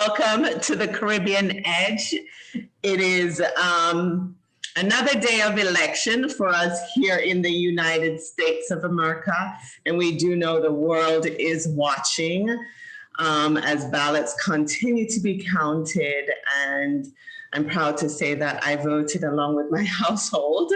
Welcome to the Caribbean Edge. It is another day of election for us here in the United States of America, and we do know the world is watching as ballots continue to be counted. And I'm proud to say that I voted along with my household.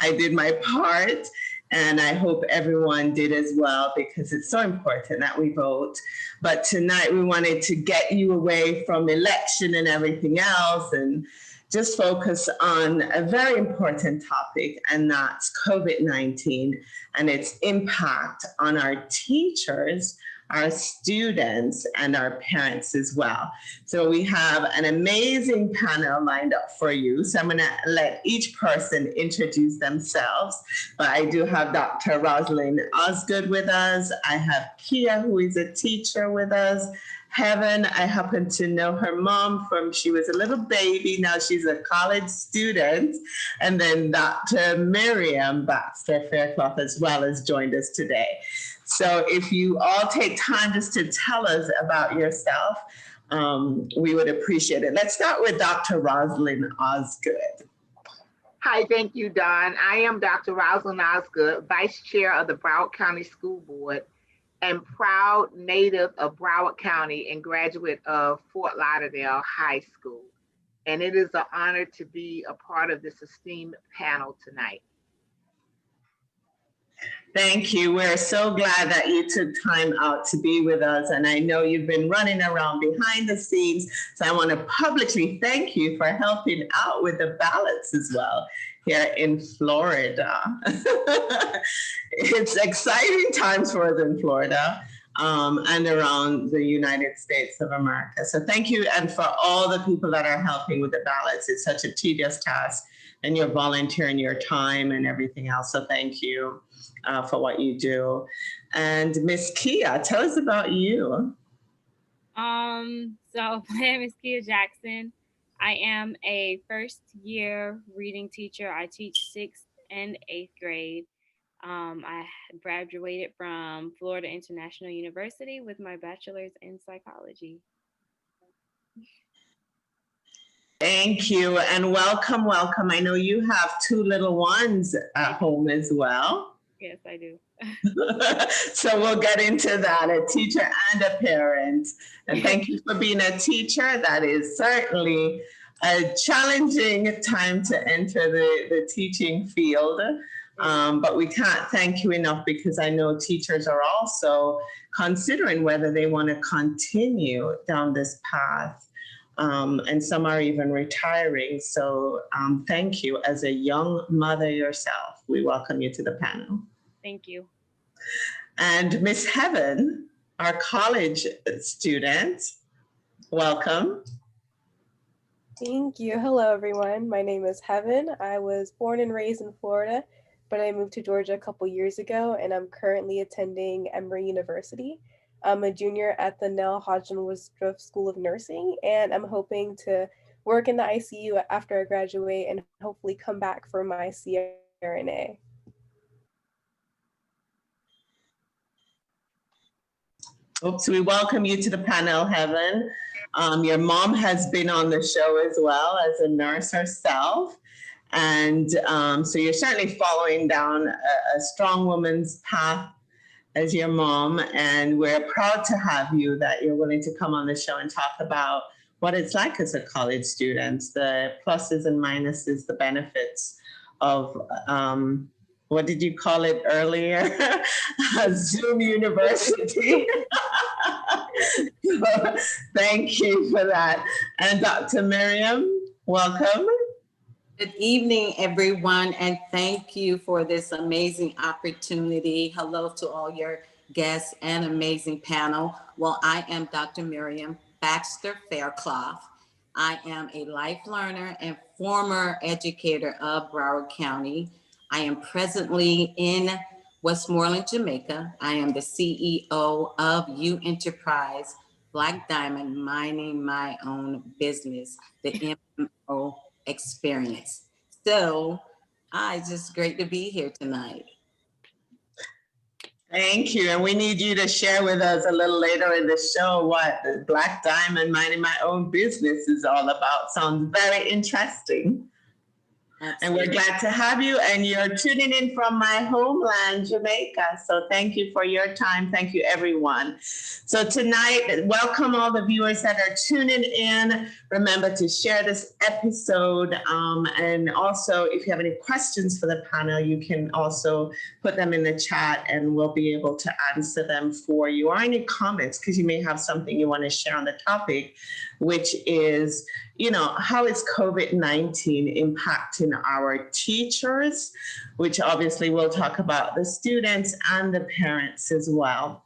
I did my part. And I hope everyone did as well, because it's so important that we vote. But tonight we wanted to get you away from election and everything else and just focus on a very important topic, and that's COVID-19 and its impact on our teachers, our students, and our parents as well. So we have an amazing panel lined up for you. So I'm gonna let each person introduce themselves. But I do have Dr. Rosalind Osgood with us. I have Kia, who is a teacher with us. Heaven, I happen to know her mom from she was a little baby. Now she's a college student. And then Dr. Miriam Faircloth as well has joined us today. So if you all take time just to tell us about yourself, we would appreciate it. Let's start with Dr. Rosalind Osgood. Hi, thank you, Dawn. I am Dr. Rosalind Osgood, Vice Chair of the Broward County School Board and proud native of Broward County and graduate of Fort Lauderdale High School. And it is an honor to be a part of this esteemed panel tonight. Thank you. We're so glad that you took time out to be with us. And I know you've been running around behind the scenes. So I want to publicly thank you for helping out with the ballots as well here in Florida. It's exciting times for us in Florida and around the United States of America. So thank you. And for all the people that are helping with the ballots, it's such a tedious task, and you're volunteering your time and everything else. So thank you for what you do. And Miss Kia, tell us about you. So my name is Kia Jackson. I am a first-year reading teacher. I teach 6th and 8th grade. I graduated from Florida International University with my bachelor's in psychology. Thank you, and welcome, welcome. I know you have 2 little ones at home as well. Yes, I do. So we'll get into that, a teacher and a parent. And thank you for being a teacher. That is certainly a challenging time to enter the teaching field. But we can't thank you enough, because I know teachers are also considering whether they want to continue down this path. And some are even retiring. So thank you. As a young mother yourself, we welcome you to the panel. Thank you. And Miss Heaven, our college student, welcome. Thank you. Hello, everyone. My name is Heaven. I was born and raised in Florida, but I moved to Georgia a couple years ago, and I'm currently attending Emory University. I'm a junior at the Nell Hodgson Woodruff School of Nursing, and I'm hoping to work in the ICU after I graduate and hopefully come back for my CRNA. Oops, we welcome you to the panel, Heaven. Your mom has been on the show as well as a nurse herself. And so you're certainly following down a strong woman's path as your mom. And we're proud to have you, that you're willing to come on the show and talk about what it's like as a college student, the pluses and minuses, the benefits of what did you call it earlier? Zoom University. So, thank you for that. And Dr. Miriam, welcome. Good evening, everyone, and thank you for this amazing opportunity. Hello to all your guests and amazing panel. Well, I am Dr. Miriam Baxter Faircloth. I am a life learner and former educator of Broward County. I am presently in Westmoreland, Jamaica. I am the CEO of U Enterprise Black Diamond, minding my own business, the MMO experience. So it's just great to be here tonight. Thank you. And we need you to share with us a little later in the show what the Black Diamond Minding My Own Business is all about. Sounds very interesting. And we're glad to have you. And you're tuning in from my homeland, Jamaica. So thank you for your time. Thank you, everyone. So tonight, welcome all the viewers that are tuning in. Remember to share this episode. And also, if you have any questions for the panel, you can also put them in the chat and we'll be able to answer them for you, or any comments, because you may have something you want to share on the topic, which is, how is COVID-19 impacting our teachers, which obviously we'll talk about the students and the parents as well.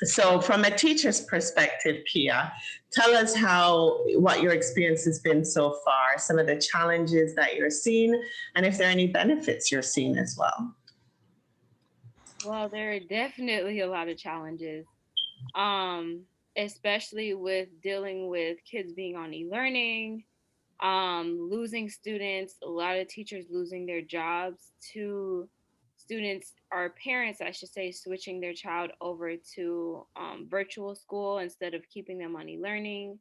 So from a teacher's perspective, Pia, tell us what your experience has been so far, some of the challenges that you're seeing, and if there are any benefits you're seeing as well. Well, there are definitely a lot of challenges, especially with dealing with kids being on e-learning, losing students, a lot of teachers losing their jobs to students, or parents, I should say, switching their child over to virtual school instead of keeping them on e-learning.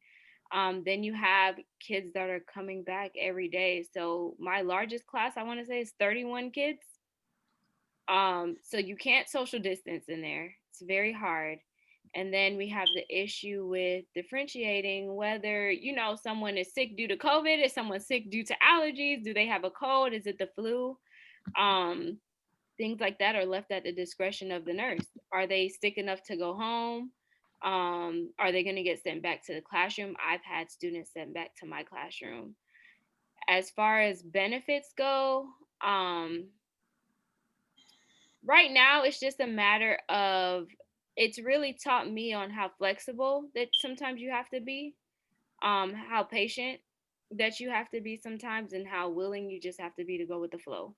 Then you have kids that are coming back every day. So my largest class, I want to say, is 31 kids. So you can't social distance in there. It's very hard. And then we have the issue with differentiating whether, someone is sick due to COVID, is someone sick due to allergies, do they have a cold, is it the flu? Things like that are left at the discretion of the nurse. Are they sick enough to go home? Are they going to get sent back to the classroom? I've had students sent back to my classroom. As far as benefits go, right now it's just a matter of, it's really taught me on how flexible that sometimes you have to be, how patient that you have to be sometimes, and how willing you just have to be to go with the flow.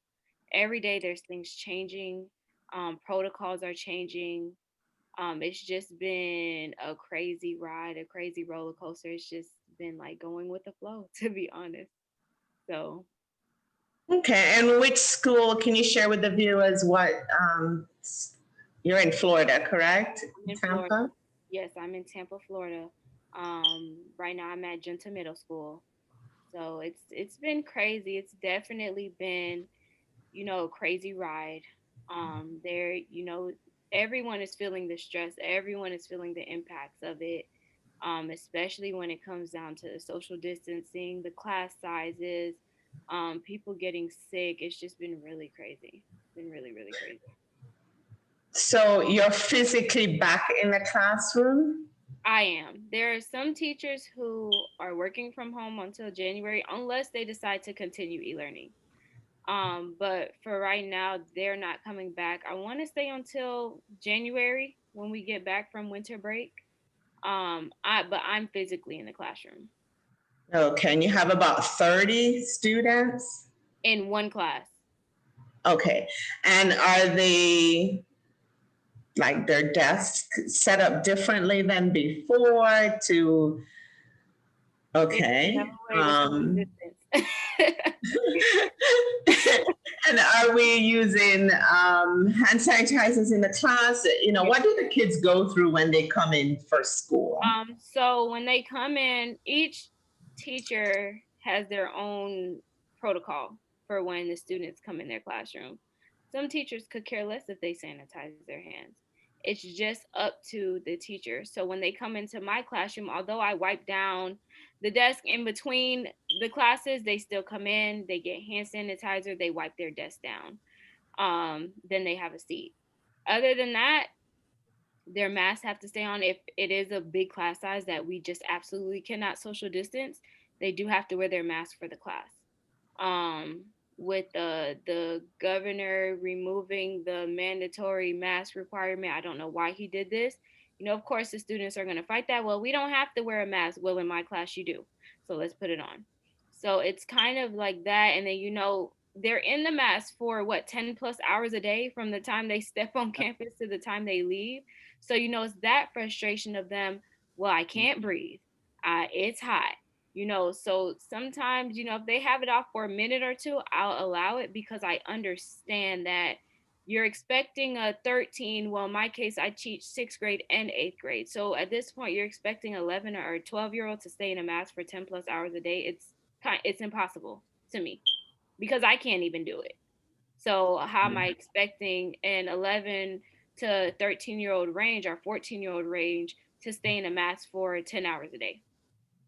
Every day there's things changing, protocols are changing. It's just been a crazy ride, a crazy roller coaster. It's just been like going with the flow, to be honest. So okay, and which school, can you share with the viewers you're in Florida, correct? I'm in Tampa? Florida. Yes, I'm in Tampa, Florida. Right now I'm at Junta Middle School. So it's been crazy. It's definitely been, a crazy ride. There, everyone is feeling the stress. Everyone is feeling the impacts of it. Especially when it comes down to the social distancing, the class sizes, people getting sick. It's just been really crazy. It's been really, really crazy. So you're physically back in the classroom? I am. There are some teachers who are working from home until January, unless they decide to continue e-learning. But for right now, they're not coming back. I want to stay until January when we get back from winter break. But I'm physically in the classroom. Okay, and you have about 30 students? In one class. Okay, and are they, like, their desks set up differently than before to, okay. And are we using hand sanitizers in the class? What do the kids go through when they come in for school? So when they come in, each teacher has their own protocol for when the students come in their classroom. Some teachers could care less if they sanitize their hands. It's just up to the teacher. So when they come into my classroom, although I wipe down the desk in between the classes, they still come in, they get hand sanitizer, they wipe their desk down. Then they have a seat. Other than that, their masks have to stay on. If it is a big class size that we just absolutely cannot social distance, they do have to wear their mask for the class. With the governor removing the mandatory mask requirement, I don't know why he did this. Of course the students are going to fight that. Well, we don't have to wear a mask. Well, in my class you do. So let's put it on. So it's kind of like that. And then, they're in the mask for 10 plus hours a day from the time they step on campus to the time they leave. So, it's that frustration of them. Well, I can't breathe. It's hot. So sometimes, if they have it off for a minute or two, I'll allow it, because I understand that you're expecting a 13, well, in my case, I teach 6th grade and 8th grade. So at this point, you're expecting 11 or 12-year-old to stay in a mask for 10 plus hours a day. It's impossible to me because I can't even do it. So how am I expecting an 11 to 13-year-old range or 14-year-old range to stay in a mask for 10 hours a day?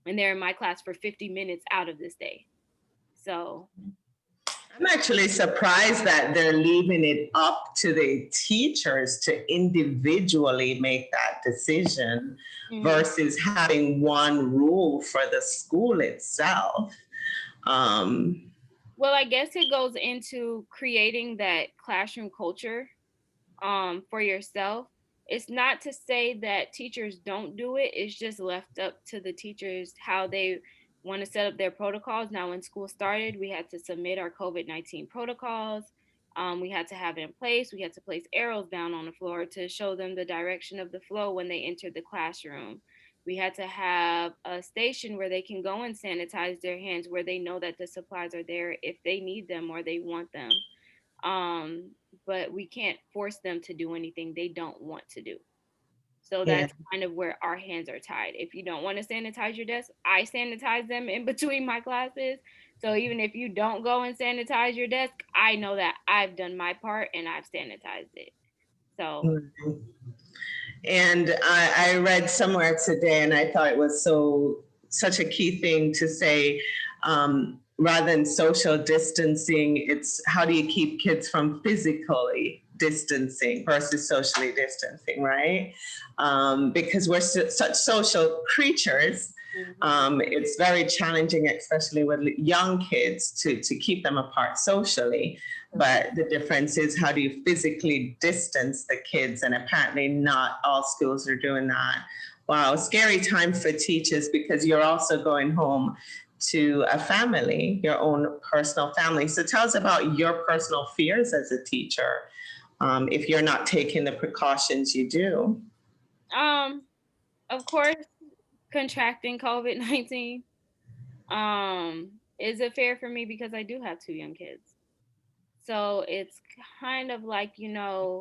And they're in my class for 50 minutes out of this day. So I'm actually surprised that they're leaving it up to the teachers to individually make that decision versus having one rule for the school itself. Well, I guess it goes into creating that classroom culture for yourself. It's not to say that teachers don't do it. It's just left up to the teachers how they want to set up their protocols. Now, when school started, we had to submit our COVID-19 protocols. We had to have it in place. We had to place arrows down on the floor to show them the direction of the flow when they entered the classroom. We had to have a station where they can go and sanitize their hands, where they know that the supplies are there if they need them or they want them. But we can't force them to do anything they don't want to do. So that's kind of where our hands are tied. If you don't want to sanitize your desk, I sanitize them in between my classes. So even if you don't go and sanitize your desk, I know that I've done my part and I've sanitized it. So. And I read somewhere today, and I thought it was such a key thing to say, rather than social distancing, it's how do you keep kids from physically distancing versus socially distancing, right? Because we're such social creatures. It's very challenging, especially with young kids, to keep them apart socially. But the difference is, how do you physically distance the kids? And apparently not all schools are doing that. Wow, scary time for teachers, because you're also going home to a family, your own personal family. So tell us about your personal fears as a teacher, if you're not taking the precautions you do. Of course, contracting COVID-19 is a fear for me because I do have 2 young kids. So it's kind of like, it's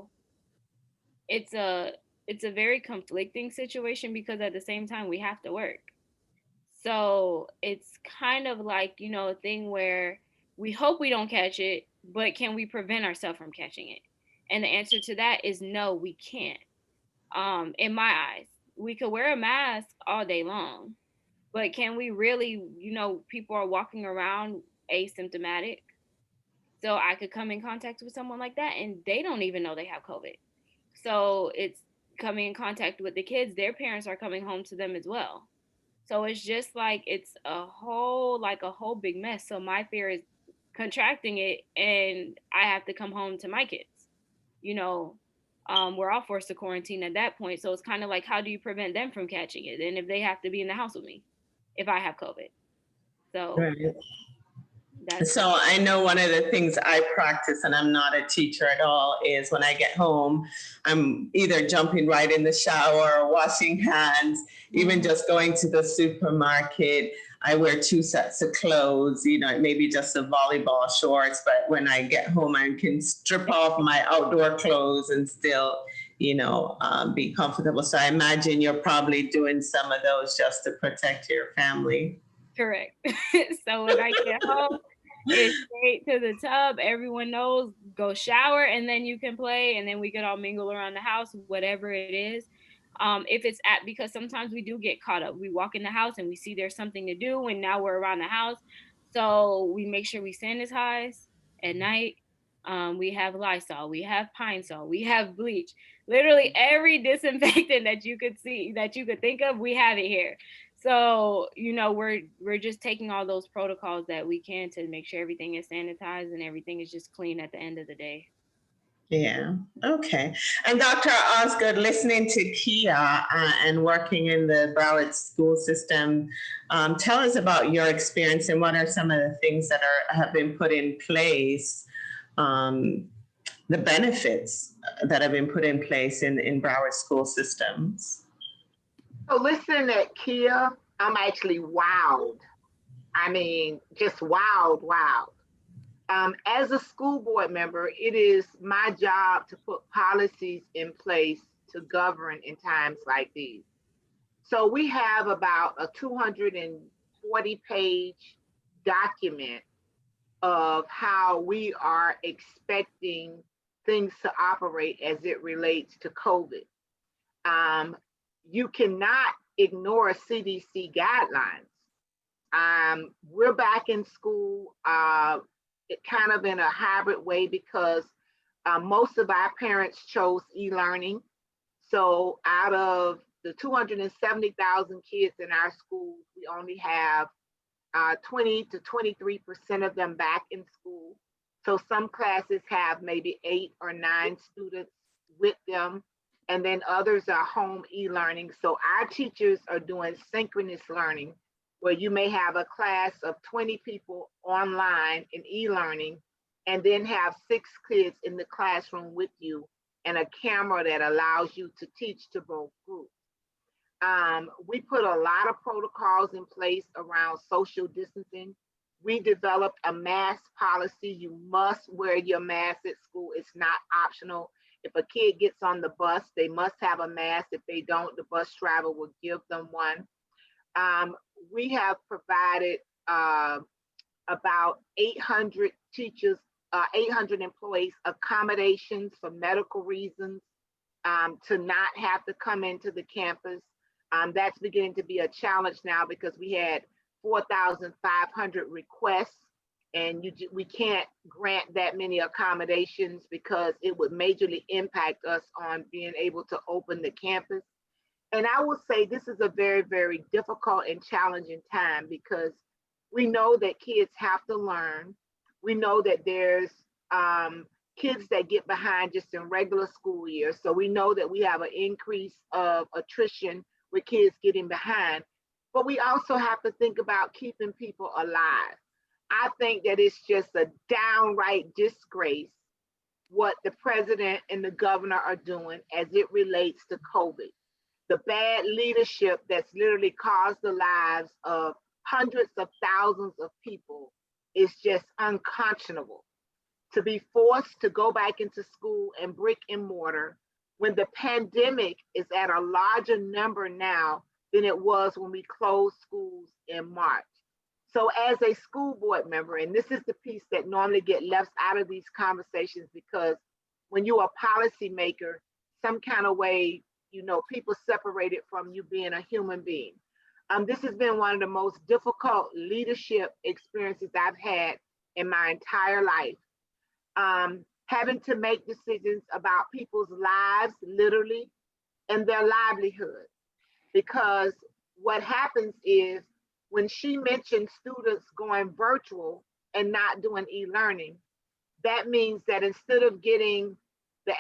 a very conflicting situation because at the same time we have to work. So it's kind of like, a thing where we hope we don't catch it, but can we prevent ourselves from catching it? And the answer to that is no, we can't. In my eyes, we could wear a mask all day long, but can we really, people are walking around asymptomatic. So I could come in contact with someone like that and they don't even know they have COVID. So it's coming in contact with the kids. Their parents are coming home to them as well. So it's just like, it's a whole big mess. So my fear is contracting it and I have to come home to my kids. We're all forced to quarantine at that point. So it's kind of like, how do you prevent them from catching it? And if they have to be in the house with me, if I have COVID. So right. So I know one of the things I practice, and I'm not a teacher at all, is when I get home, I'm either jumping right in the shower or washing hands, even just going to the supermarket. I wear 2 sets of clothes, maybe just a volleyball shorts, but when I get home, I can strip off my outdoor clothes and still, be comfortable. So I imagine you're probably doing some of those just to protect your family. Correct. So when I get home, it's straight to the tub. Everyone knows, go shower and then you can play, and then we can all mingle around the house, whatever it is. If it's because sometimes we do get caught up. We walk in the house and we see there's something to do, and now we're around the house. So we make sure we sanitize at night. We have Lysol, we have Pine Sol, we have bleach. Literally every disinfectant that you could think of, we have it here. So, we're just taking all those protocols that we can to make sure everything is sanitized and everything is just clean at the end of the day. Yeah. Okay. And Dr. Osgood, listening to Kia and working in the Broward school system, tell us about your experience and what are some of the things that have been put in place, the benefits that have been put in place in Broward school systems. So listening at Kia, I'm actually wowed. I mean, just wowed. As a school board member, it is my job to put policies in place to govern in times like these. So we have about a 240-page document of how we are expecting things to operate as it relates to COVID. You cannot ignore CDC guidelines. We're back in school, kind of in a hybrid way because most of our parents chose e-learning. So out of the 270,000 kids in our schools, we only have 20 to 23% of them back in school. So some classes have maybe 8 or 9 students with them, and then others are home e-learning. So our teachers are doing synchronous learning, where you may have a class of 20 people online in e-learning, and then have 6 kids in the classroom with you and a camera that allows you to teach to both groups. We put a lot of protocols in place around social distancing. We developed a mask policy. You must wear your mask at school. It's not optional. If a kid gets on the bus, they must have a mask. If they don't, the bus driver will give them one. We have provided about 800 teachers, 800 employees accommodations for medical reasons, to not have to come into the campus. That's beginning to be a challenge now because we had 4,500 requests, and we can't grant that many accommodations because it would majorly impact us on being able to open the campus. And I will say this is a very, very difficult and challenging time because we know that kids have to learn. We know that there's kids that get behind just in regular school year. So we know that we have an increase of attrition with kids getting behind, but we also have to think about keeping people alive. I think that it's just a downright disgrace what the president and the governor are doing as it relates to COVID. The bad leadership that's literally caused the lives of hundreds of thousands of people is just unconscionable. To be forced to go back into school and brick and mortar when the pandemic is at a larger number now than it was when we closed schools in March. So as a school board member, and this is the piece that normally get left out of these conversations because when you're a policymaker, some kind of way, people separate it from you being a human being. This has been one of the most difficult leadership experiences I've had in my entire life. Having to make decisions about people's lives, literally, and their livelihood. Because what happens is when she mentioned students going virtual and not doing e-learning, that means that instead of getting the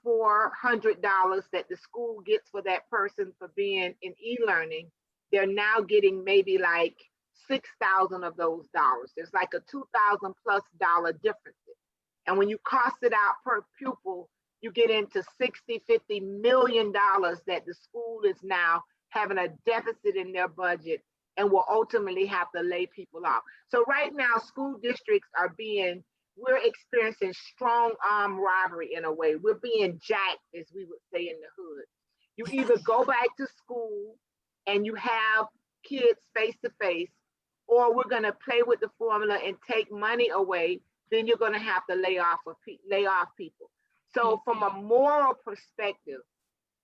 $8,400 that the school gets for that person for being in e-learning, they're now getting maybe like 6,000 of those dollars. There's like a $2,000+ difference. And when you cost it out per pupil, you get into $60-50 million that the school is now having a deficit in their budget and will ultimately have to lay people off. So right now, school districts we're experiencing strong arm robbery in a way. We're being jacked, as we would say in the hood. You either go back to school and you have kids face to face, or we're gonna play with the formula and take money away, then you're gonna have to lay off people. So from a moral perspective,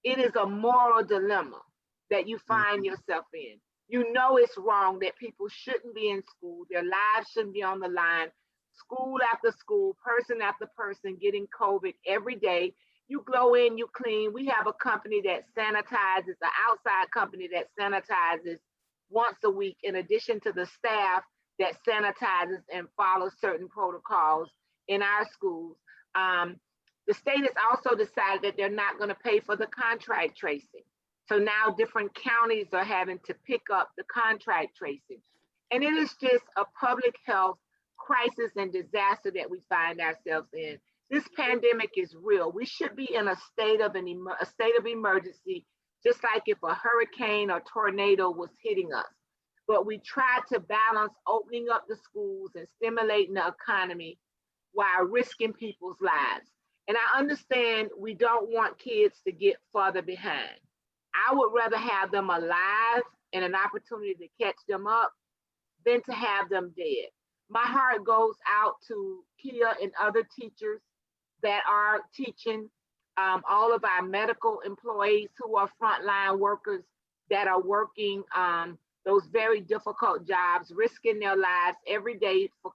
it is a moral dilemma that you find yourself in. You know it's wrong that people shouldn't be in school, their lives shouldn't be on the line, school after school, person after person getting COVID every day. You go in, you clean. We have a company that sanitizes, an outside company that sanitizes once a week, in addition to the staff that sanitizes and follows certain protocols in our schools. The state has also decided that they're not going to pay for the contract tracing. So now different counties are having to pick up the contract tracing. And it is just a public health crisis and disaster that we find ourselves in. This pandemic is real. We should be in a state of emergency, just like if a hurricane or tornado was hitting us. But we try to balance opening up the schools and stimulating the economy while risking people's lives. And I understand we don't want kids to get further behind. I would rather have them alive and an opportunity to catch them up than to have them dead. My heart goes out to Kia and other teachers that are teaching, all of our medical employees who are frontline workers that are working those very difficult jobs, risking their lives every day for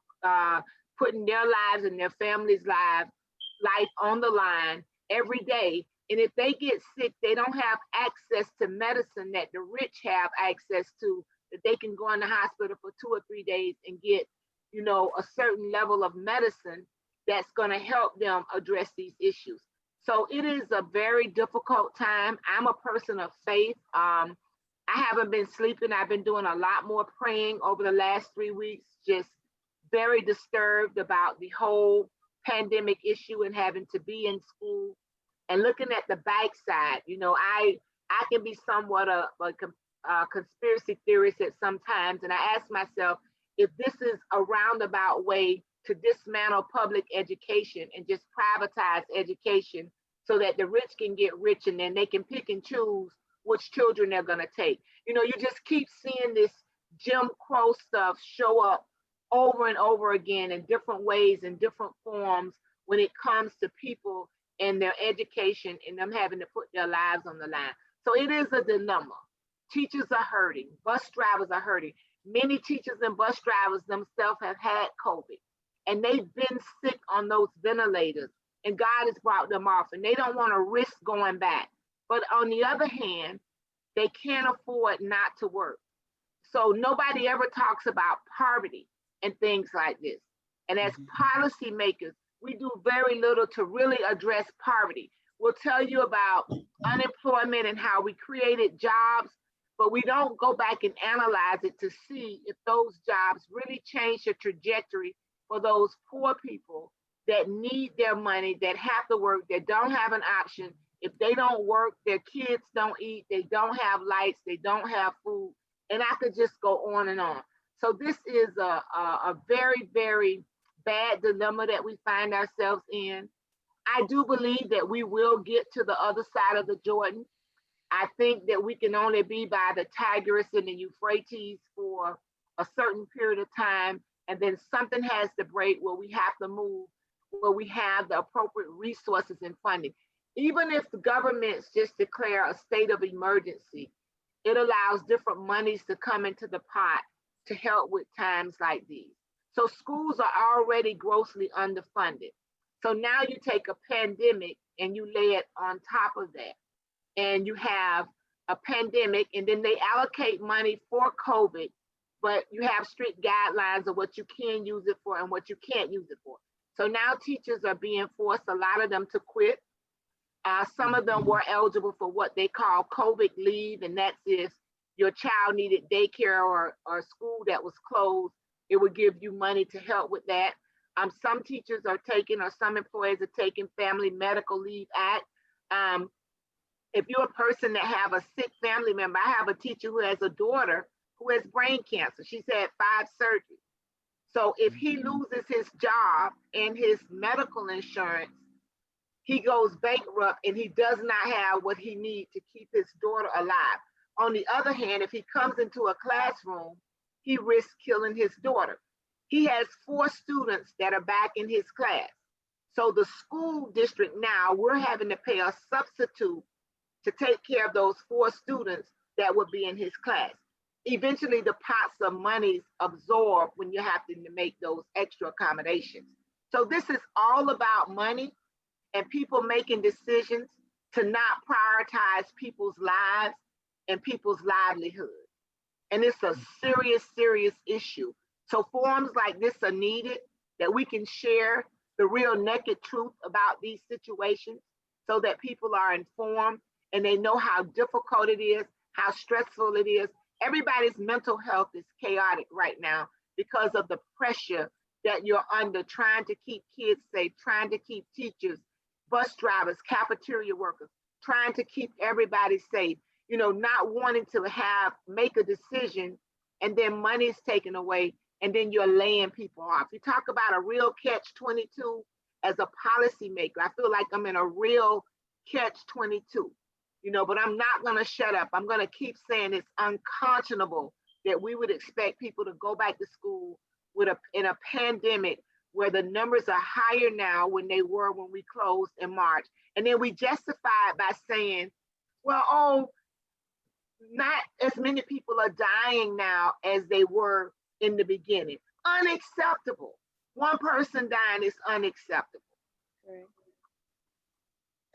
putting their lives and their families' life on the line every day. And if they get sick, they don't have access to medicine that the rich have access to, that they can go in the hospital for 2 or 3 days and get, a certain level of medicine that's going to help them address these issues. So it is a very difficult time. I'm a person of faith. I haven't been sleeping. I've been doing a lot more praying over the last 3 weeks, just very disturbed about the whole pandemic issue and having to be in school and looking at the backside. I can be somewhat a conspiracy theorist at sometimes, and I ask myself if this is a roundabout way to dismantle public education and just privatize education so that the rich can get rich and then they can pick and choose which children they're going to take. You just keep seeing this Jim Crow stuff show up over and over again in different ways, in different forms, when it comes to people and their education and them having to put their lives on the line. So it is a dilemma. Teachers are hurting. Bus drivers are hurting. Many teachers and bus drivers themselves have had COVID, and they've been sick on those ventilators, and God has brought them off, and they don't want to risk going back. But on the other hand, they can't afford not to work. So nobody ever talks about poverty and things like this. And as policymakers, we do very little to really address poverty. We'll tell you about unemployment and how we created jobs, but we don't go back and analyze it to see if those jobs really change the trajectory for those poor people that need their money, that have to work, that don't have an option. If they don't work, their kids don't eat, they don't have lights, they don't have food, and I could just go on and on. So this is a very, very bad dilemma that we find ourselves in. I do believe that we will get to the other side of the Jordan. I think that we can only be by the Tigris and the Euphrates for a certain period of time, and then something has to break where we have to move, where we have the appropriate resources and funding. Even if the governments just declare a state of emergency, it allows different monies to come into the pot to help with times like these. So schools are already grossly underfunded. So now you take a pandemic and you lay it on top of that. And you have a pandemic, and then they allocate money for COVID, but you have strict guidelines of what you can use it for and what you can't use it for. So now teachers are being forced, a lot of them, to quit. Some of them were eligible for what they call COVID leave, and that's if your child needed daycare or school that was closed, it would give you money to help with that. Some teachers are taking, or some employers are taking Family Medical Leave Act. If you're a person that have a sick family member, I have a teacher who has a daughter who has brain cancer. She's had 5 surgeries. So if he loses his job and his medical insurance, he goes bankrupt and he does not have what he needs to keep his daughter alive. On the other hand, if he comes into a classroom, he risks killing his daughter. He has 4 students that are back in his class. So the school district now, we're having to pay a substitute to take care of those 4 students that would be in his class. Eventually, the pots of money absorb when you have to make those extra accommodations. So this is all about money and people making decisions to not prioritize people's lives and people's livelihoods. And it's a serious, serious issue. So forums like this are needed, that we can share the real naked truth about these situations so that people are informed and they know how difficult it is, how stressful it is. Everybody's mental health is chaotic right now because of the pressure that you're under, trying to keep kids safe, trying to keep teachers, bus drivers, cafeteria workers, trying to keep everybody safe, not wanting to make a decision and then money is taken away and then you're laying people off. You talk about a real catch-22 as a policymaker. I feel like I'm in a real catch-22, but I'm not going to shut up. I'm going to keep saying it's unconscionable that we would expect people to go back to school in a pandemic where the numbers are higher now when they were when we closed in March. And then we justify it by saying, well, not as many people are dying now as they were in the beginning. Unacceptable. One person dying is unacceptable. Right.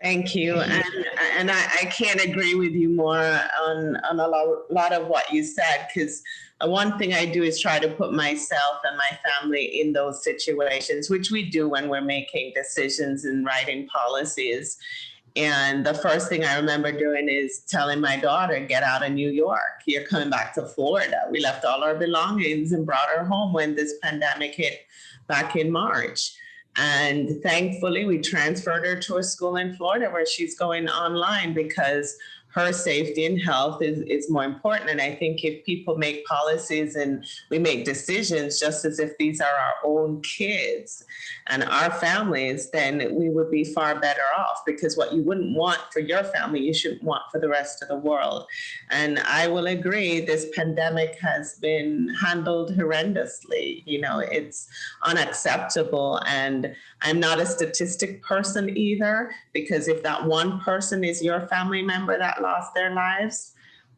Thank you. And I can't agree with you more on a lot of what you said, because one thing I do is try to put myself and my family in those situations, which we do when we're making decisions and writing policies. And the first thing I remember doing is telling my daughter, get out of New York. You're coming back to Florida. We left all our belongings and brought her home when this pandemic hit back in March. And thankfully, we transferred her to a school in Florida where she's going online because her safety and health is more important. And I think if people make policies and we make decisions just as if these are our own kids and our families, then we would be far better off, because what you wouldn't want for your family, you shouldn't want for the rest of the world. And I will agree, this pandemic has been handled horrendously. It's unacceptable. And I'm not a statistic person either, because if that one person is your family member that lost their lives,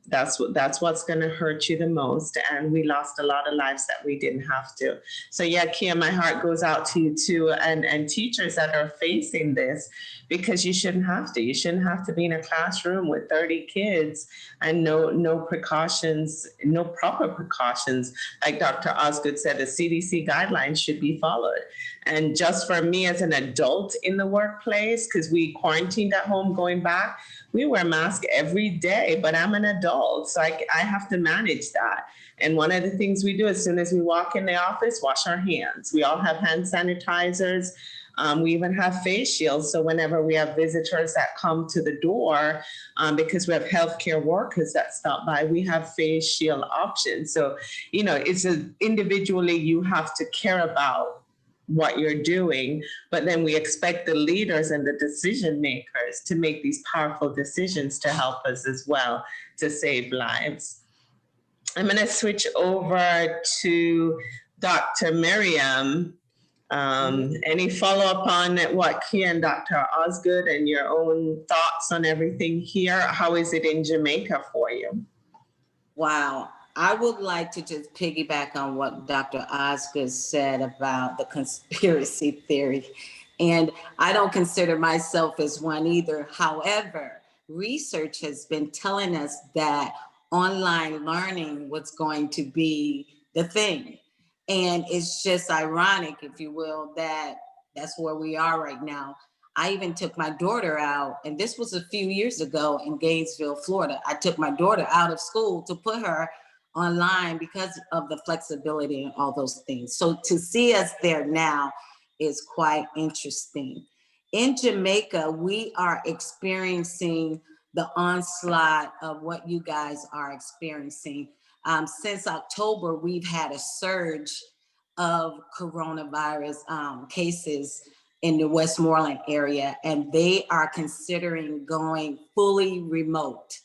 that's what's going to hurt you the most. And we lost a lot of lives that we didn't have to. So yeah, Kia, my heart goes out to you too, and teachers that are facing this, because you shouldn't have to. You shouldn't have to be in a classroom with 30 kids and no precautions, no proper precautions. Like Dr. Osgood said, the CDC guidelines should be followed. And just for me as an adult in the workplace, because we quarantined at home going back, we wear masks every day, but I'm an adult, so I have to manage that. And one of the things we do as soon as we walk in the office, wash our hands. We all have hand sanitizers. We even have face shields. So whenever we have visitors that come to the door, because we have healthcare workers that stop by, we have face shield options. So, it's individually you have to care about what you're doing, but then we expect the leaders and the decision makers to make these powerful decisions to help us as well to save lives. I'm going to switch over to Dr. Miriam. Any follow-up on what Kia and Dr. Osgood and your own thoughts on everything here? How is it in Jamaica for you? Wow. I would like to just piggyback on what Dr. Osgood said about the conspiracy theory. And I don't consider myself as one either. However, research has been telling us that online learning was going to be the thing. And it's just ironic, if you will, that that's where we are right now. I even took my daughter out, and this was a few years ago in Gainesville, Florida. I took my daughter out of school to put her online because of the flexibility and all those things. So to see us there now is quite interesting. In Jamaica, we are experiencing the onslaught of what you guys are experiencing. Since October, we've had a surge of coronavirus cases in the Westmoreland area, and they are considering going fully remote.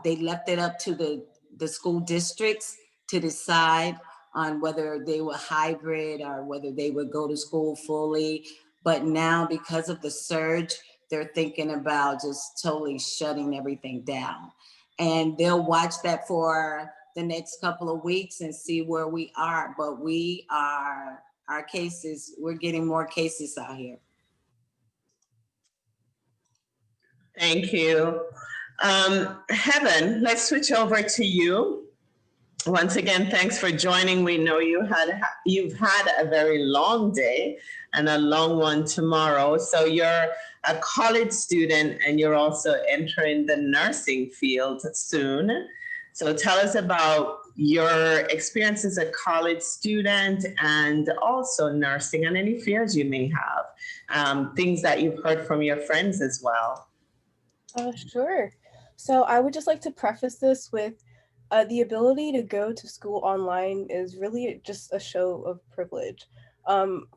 They left it up to the school districts to decide on whether they were hybrid or whether they would go to school fully. But now, because of the surge, they're thinking about just totally shutting everything down. And they'll watch that for the next couple of weeks and see where we are. But our cases, we're getting more cases out here. Thank you. Heaven, let's switch over to you. Once again, thanks for joining. We know you've had a very long day and a long one tomorrow. So you're a college student and you're also entering the nursing field soon. So tell us about your experience as a college student and also nursing, and any fears you may have, things that you've heard from your friends as well. Sure. So I would just like to preface this with The ability to go to school online is really just a show of privilege.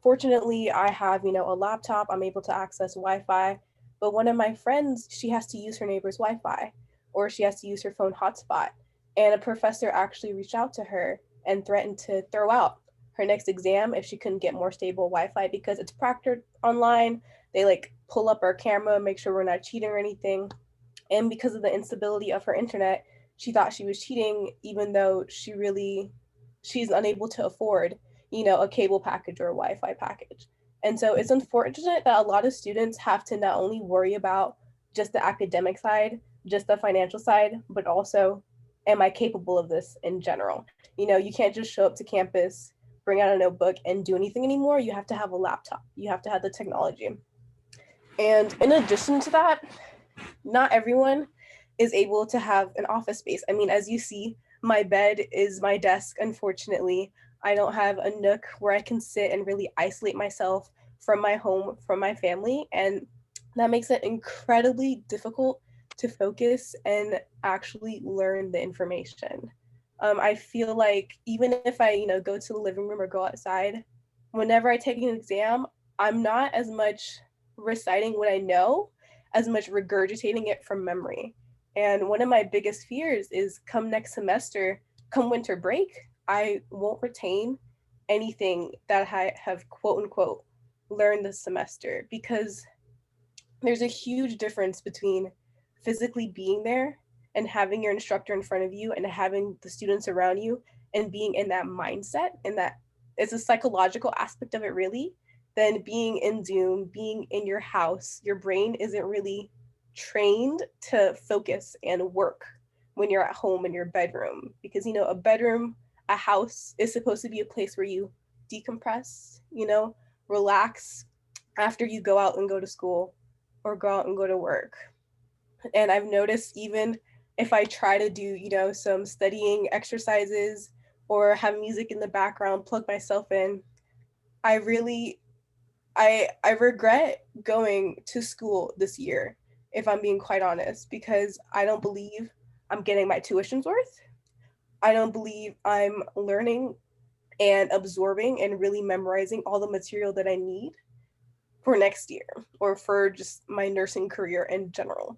Fortunately, I have, a laptop. I'm able to access Wi-Fi. But one of my friends, she has to use her neighbor's Wi-Fi, or she has to use her phone hotspot. And a professor actually reached out to her and threatened to throw out her next exam if she couldn't get more stable Wi-Fi because it's proctored online. They like pull up our camera, make sure we're not cheating or anything. And because of the instability of her internet, she thought she was cheating, even though she's unable to afford, a cable package or a Wi-Fi package. And so it's unfortunate that a lot of students have to not only worry about just the academic side, just the financial side, but also, am I capable of this in general? You can't just show up to campus, bring out a notebook, and do anything anymore. You have to have a laptop. You have to have the technology. And in addition to that, not everyone is able to have an office space. I mean, as you see, my bed is my desk, unfortunately. I don't have a nook where I can sit and really isolate myself from my home, from my family. And that makes it incredibly difficult to focus and actually learn the information. I feel like even if I, go to the living room or go outside, whenever I take an exam, I'm not as much reciting what I know as much regurgitating it from memory. And one of my biggest fears is come next semester, come winter break, I won't retain anything that I have quote unquote learned this semester, because there's a huge difference between physically being there and having your instructor in front of you and having the students around you and being in that mindset, and that it's a psychological aspect of it really, than being in Zoom, being in your house. Your brain isn't really trained to focus and work when you're at home in your bedroom, because a bedroom, a house is supposed to be a place where you decompress, relax after you go out and go to school or go out and go to work. And I've noticed even if I try to do, some studying exercises or have music in the background, plug myself in, I really I regret going to school this year, if I'm being quite honest, because I don't believe I'm getting my tuition's worth. I don't believe I'm learning and absorbing and really memorizing all the material that I need for next year or for just my nursing career in general.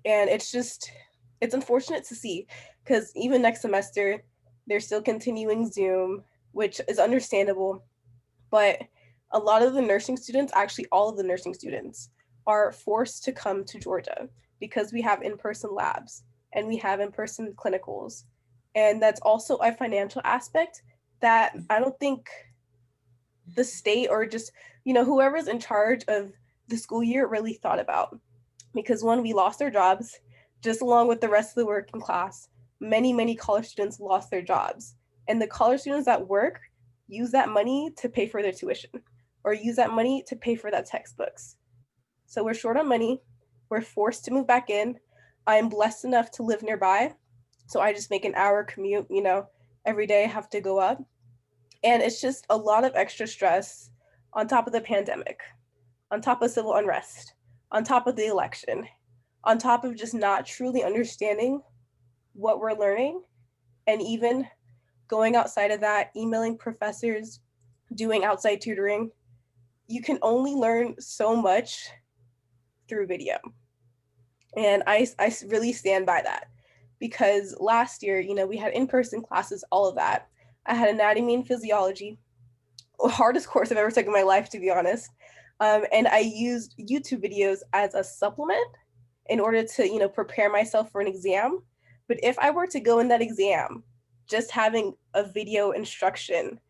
And it's unfortunate to see, because even next semester, they're still continuing Zoom, which is understandable. But a lot of the nursing students, actually all of the nursing students, are forced to come to Georgia because we have in-person labs and we have in-person clinicals. And that's also a financial aspect that I don't think the state or just, whoever's in charge of the school year really thought about. Because one, we lost our jobs, just along with the rest of the working class. Many, many college students lost their jobs. And the college students that work use that money to pay for their tuition or use that money to pay for that textbooks. So we're short on money. We're forced to move back in. I'm blessed enough to live nearby. So I just make an hour commute, every day I have to go up. And it's just a lot of extra stress on top of the pandemic, on top of civil unrest, on top of the election, on top of just not truly understanding what we're learning, and even going outside of that, emailing professors, doing outside tutoring. You can only learn so much through video. And I really stand by that, because last year, we had in-person classes, all of that. I had anatomy and physiology, the hardest course I've ever taken in my life, to be honest. And I used YouTube videos as a supplement in order to, prepare myself for an exam. But if I were to go in that exam, just having a video instruction,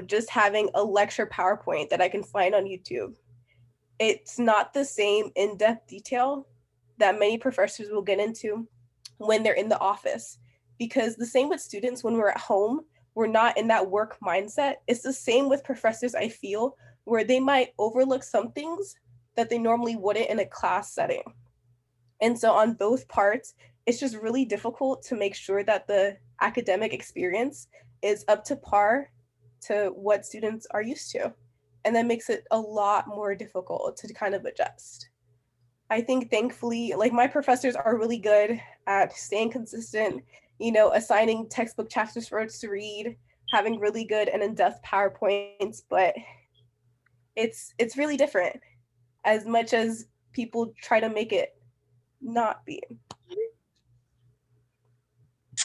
just having a lecture PowerPoint that I can find on YouTube, it's not the same in-depth detail that many professors will get into when they're in the office. Because the same with students, when we're at home, we're not in that work mindset. It's the same with professors, I feel, where they might overlook some things that they normally wouldn't in a class setting. And so on both parts, it's just really difficult to make sure that the academic experience is up to par to what students are used to. And that makes it a lot more difficult to kind of adjust. I think thankfully, like, my professors are really good at staying consistent, assigning textbook chapters for us to read, having really good and in-depth PowerPoints, but it's really different as much as people try to make it not be.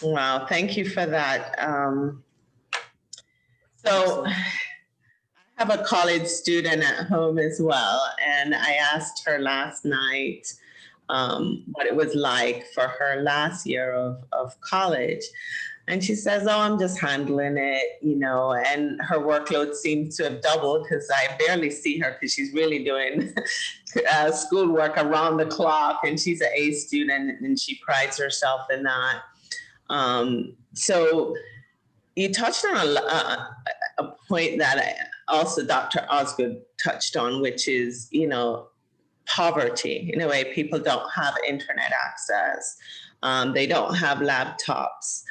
Wow, thank you for that. So I have a college student at home as well, and I asked her last night what it was like for her last year of college. And she says, oh, I'm just handling it, and her workload seems to have doubled because I barely see her because she's really doing schoolwork around the clock, and she's an A student and she prides herself in that. So you touched on a point that also Dr. Osgood touched on, which is, poverty. In a way, people don't have internet access. They don't have laptops.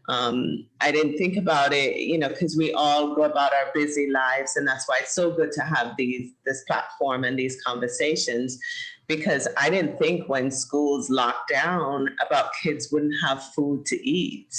I didn't think about it, because we all go about our busy lives, and that's why it's so good to have this platform and these conversations, because I didn't think when schools locked down about kids wouldn't have food to eat,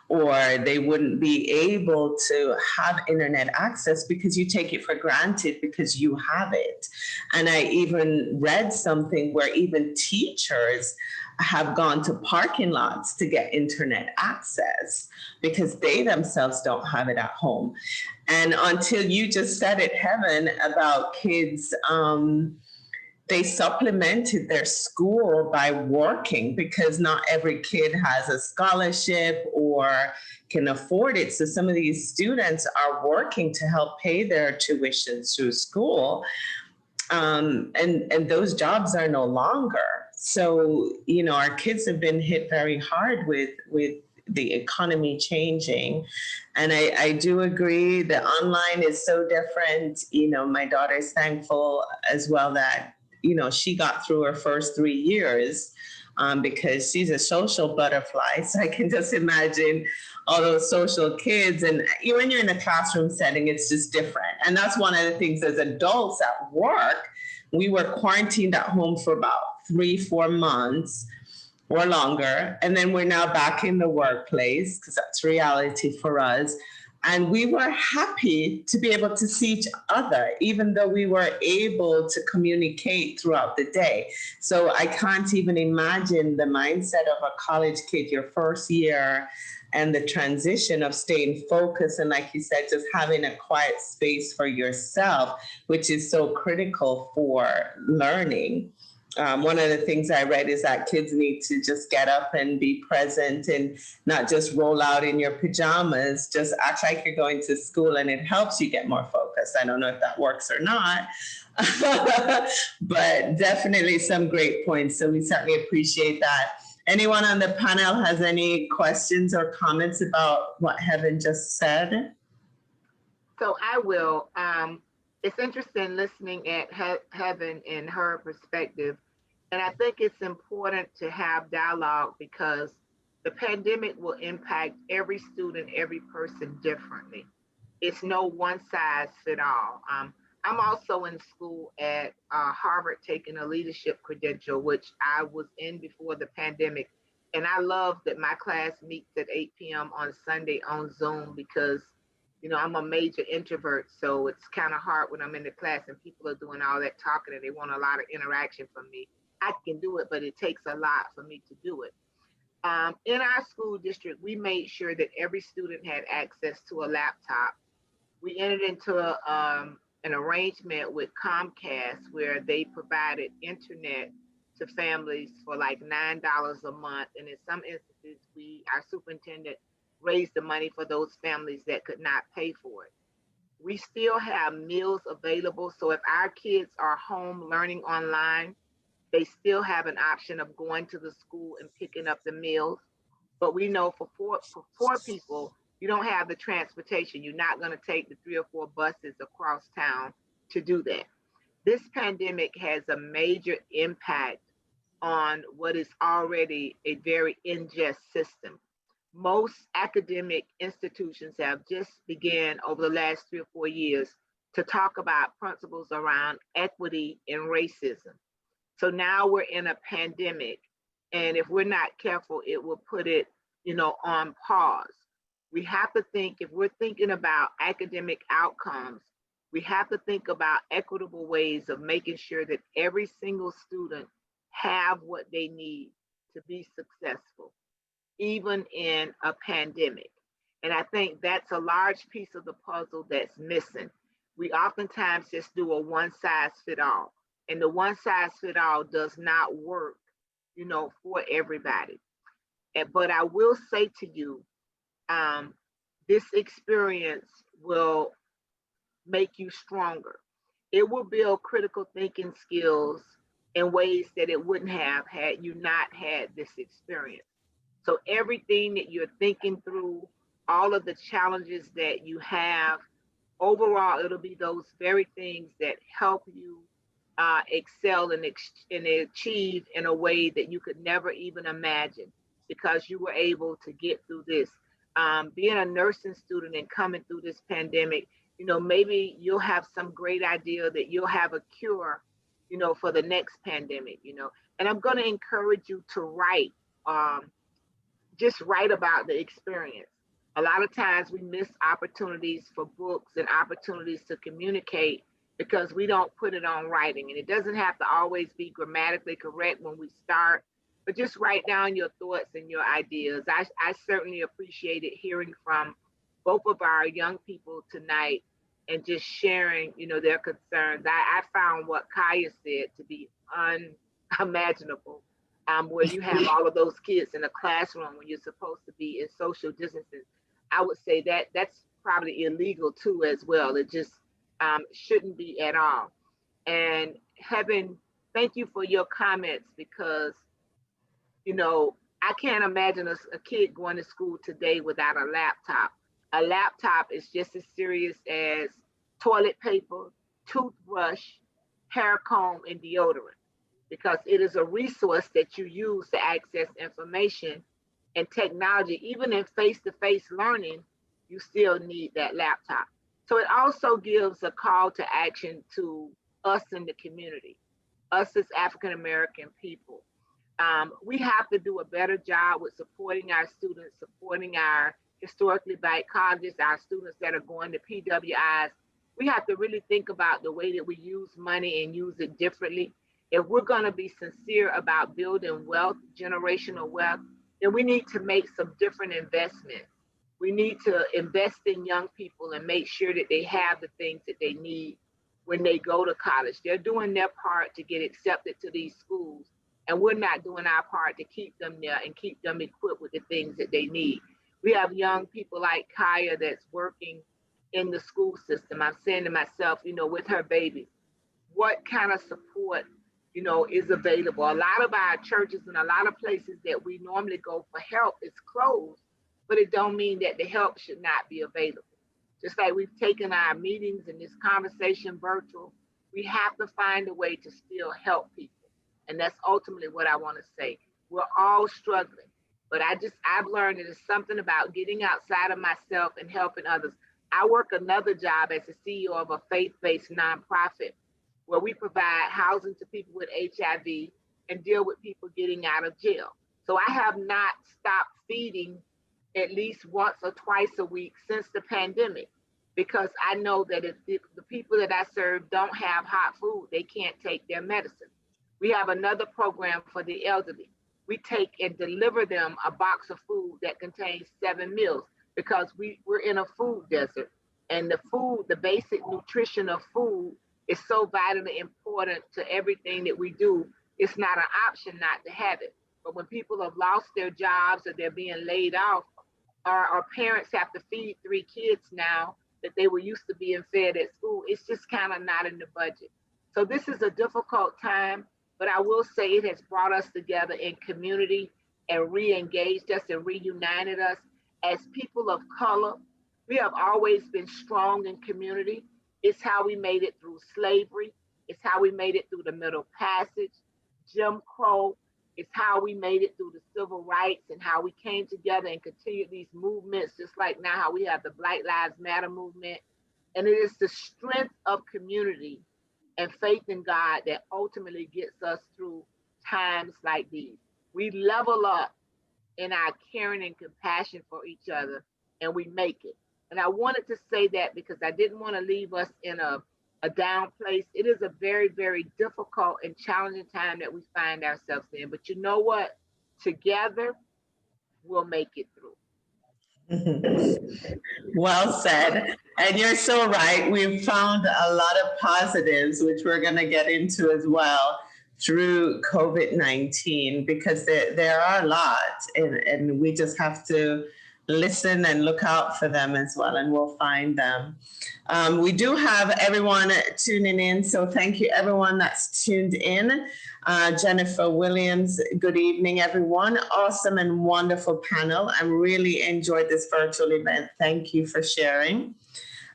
or they wouldn't be able to have internet access because you take it for granted because you have it. And I even read something where even teachers have gone to parking lots to get internet access because they themselves don't have it at home. And until you just said it, Heaven, about kids, they supplemented their school by working because not every kid has a scholarship or can afford it. So some of these students are working to help pay their tuition through school. And those jobs are no longer. So, our kids have been hit very hard with the economy changing. And I do agree that online is so different. My daughter's thankful as well that, she got through her first 3 years because she's a social butterfly. So I can just imagine all those social kids. And when you're in a classroom setting, it's just different. And that's one of the things as adults at work, we were quarantined at home for about 3-4 months or longer. And then we're now back in the workplace because that's reality for us. And we were happy to be able to see each other, even though we were able to communicate throughout the day. So I can't even imagine the mindset of a college kid your first year and the transition of staying focused. And like you said, just having a quiet space for yourself, which is so critical for learning. One of the things I read is that kids need to just get up and be present and not just roll out in your pajamas, just act like you're going to school, and it helps you get more focused. I don't know if that works or not, but definitely some great points. So we certainly appreciate that. Anyone on the panel has any questions or comments about what Heaven just said? So I will. It's interesting listening at Heaven and her perspective. And I think it's important to have dialogue because the pandemic will impact every student, every person differently. It's no one size fit all. I'm also in school at Harvard taking a leadership credential, which I was in before the pandemic. And I love that my class meets at 8 p.m. on Sunday on Zoom because I'm a major introvert, so it's kind of hard when I'm in the class and people are doing all that talking and they want a lot of interaction from me. I can do it, but it takes a lot for me to do it. In our school district, we made sure that every student had access to a laptop. We entered into an arrangement with Comcast where they provided internet to families for like $9 a month. And in some instances, our superintendent raised the money for those families that could not pay for it. We still have meals available. So if our kids are home learning online, they still have an option of going to the school and picking up the meals. But we know for poor people, you don't have the transportation. You're not going to take the 3 or 4 buses across town to do that. This pandemic has a major impact on what is already a very unjust system. Most academic institutions have just began over the last 3 or 4 years to talk about principles around equity and racism. So now we're in a pandemic, and if we're not careful, it will put it on pause. We have to think, if we're thinking about academic outcomes, we have to think about equitable ways of making sure that every single student have what they need to be successful, even in a pandemic. And I think that's a large piece of the puzzle that's missing. We oftentimes just do a one size fit all, and the one size fit all does not work, for everybody. But I will say to you, um, this experience will make you stronger. It will build critical thinking skills in ways that it wouldn't have had you not had this experience. So everything that you're thinking through, all of the challenges that you have, overall, it'll be those very things that help you excel and achieve in a way that you could never even imagine because you were able to get through this. Being a nursing student and coming through this pandemic, maybe you'll have some great idea that you'll have a cure, for the next pandemic, and I'm going to encourage you to write. Just write about the experience. A lot of times we miss opportunities for books and opportunities to communicate because we don't put it on writing. And it doesn't have to always be grammatically correct when we start, but just write down your thoughts and your ideas. I certainly appreciated hearing from both of our young people tonight and just sharing, their concerns. I found what Kaya said to be unimaginable, where you have all of those kids in a classroom when you're supposed to be in social distancing. I would say that that's probably illegal too as well. It just shouldn't be at all. And thank you for your comments because, I can't imagine a kid going to school today without a laptop. A laptop is just as serious as toilet paper, toothbrush, hair comb, and deodorant because it is a resource that you use to access information and technology. Even in face-to-face learning, you still need that laptop. So it also gives a call to action to us in the community, us as African American people. We have to do a better job with supporting our students, supporting our historically black colleges, our students that are going to PWIs. We have to really think about the way that we use money and use it differently. If we're going to be sincere about building wealth, generational wealth, then we need to make some different investments. We need to invest in young people and make sure that they have the things that they need when they go to college. They're doing their part to get accepted to these schools, and we're not doing our part to keep them there and keep them equipped with the things that they need. We have young people like Kaya that's working in the school system. I'm saying to myself, with her baby, what kind of support, is available? A lot of our churches and a lot of places that we normally go for help is closed, but it don't mean that the help should not be available. Just like we've taken our meetings and this conversation virtual, we have to find a way to still help people. And that's ultimately what I want to say. We're all struggling, but I've learned that it's something about getting outside of myself and helping others. I work another job as the CEO of a faith-based nonprofit where we provide housing to people with HIV and deal with people getting out of jail. So I have not stopped feeding at least once or twice a week since the pandemic, because I know that if the people that I serve don't have hot food, they can't take their medicine. We have another program for the elderly. We take and deliver them a box of food that contains 7 meals because we're in a food desert. And the basic nutrition of food is so vitally important to everything that we do. It's not an option not to have it. But when people have lost their jobs or they're being laid off, our parents have to feed 3 kids now that they were used to being fed at school, it's just kind of not in the budget. So this is a difficult time, but I will say it has brought us together in community and re-engaged us and reunited us as people of color. We have always been strong in community. It's how we made it through slavery. It's how we made it through the Middle Passage, Jim Crow. It's how we made it through the civil rights and how we came together and continued these movements, just like now how we have the Black Lives Matter movement. And it is the strength of community and faith in God that ultimately gets us through times like these. We level up in our caring and compassion for each other, and we make it. And I wanted to say that because I didn't want to leave us in a down place. It is a very, very difficult and challenging time that we find ourselves in. But you know what? Together, we'll make it through. Well said. And you're so right. We've found a lot of positives, which we're going to get into as well through COVID-19, because there are a lot, and we just have to listen and look out for them as well, and we'll find them. We do have everyone tuning in, so thank you everyone that's tuned in. Jennifer Williams, good evening everyone. Awesome and wonderful panel. I really enjoyed this virtual event. Thank you for sharing.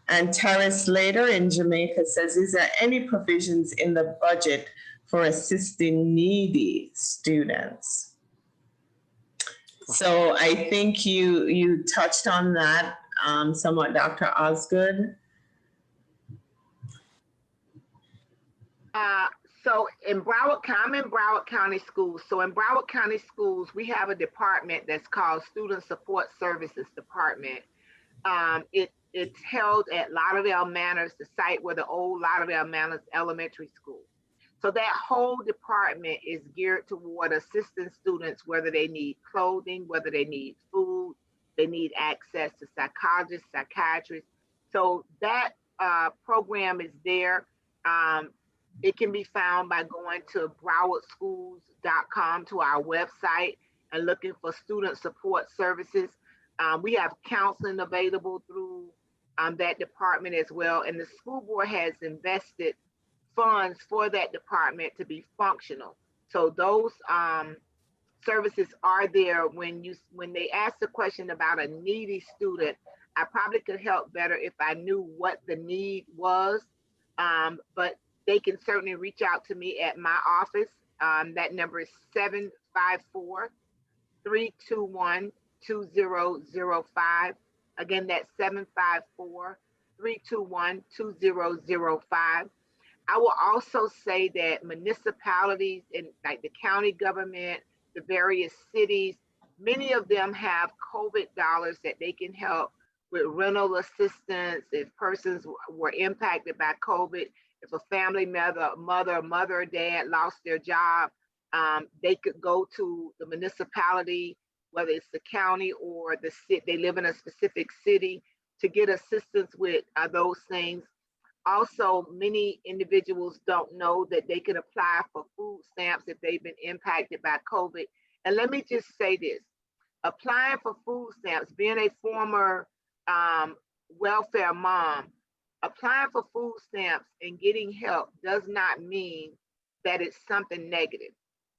And Tara Slater in Jamaica says, is there any provisions in the budget for assisting needy students? So I think you touched on that somewhat, Dr. Osgood. So in Broward County Schools. So in Broward County Schools, we have a department that's called Student Support Services Department. It's held at Lauderdale Manors, the site where the old Lauderdale Manors Elementary School. So that whole department is geared toward assisting students, whether they need clothing, whether they need food, they need access to psychologists, psychiatrists. So that program is there. It can be found by going to browardschools.com, to our website, and looking for student support services. We have counseling available through that department as well. And the school board has invested funds for that department to be functional. So those services are there. When they ask the question about a needy student, I probably could help better if I knew what the need was. But they can certainly reach out to me at my office. That number is 754-321-2005. Again, that's 754-321-2005. I will also say that municipalities and like the county government, the various cities, many of them have COVID dollars that they can help with rental assistance if persons were impacted by COVID. If a family mother or dad lost their job, they could go to the municipality, whether it's the county or the city, they live in a specific city, to get assistance with those things. Also, many individuals don't know that they can apply for food stamps if they've been impacted by COVID. And let me just say this, applying for food stamps, being a former welfare mom, applying for food stamps and getting help does not mean that it's something negative.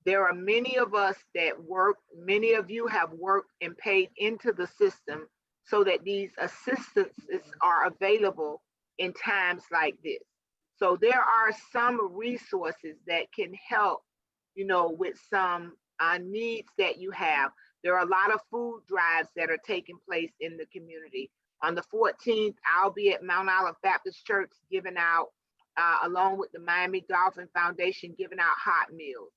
There are many of us that work, many of you have worked and paid into the system so that these assistances are available in times like this. So there are some resources that can help, with some needs that you have. There are a lot of food drives that are taking place in the community. On the 14th, I'll be at Mount Olive Baptist Church giving out, along with the Miami Dolphin Foundation, giving out hot meals.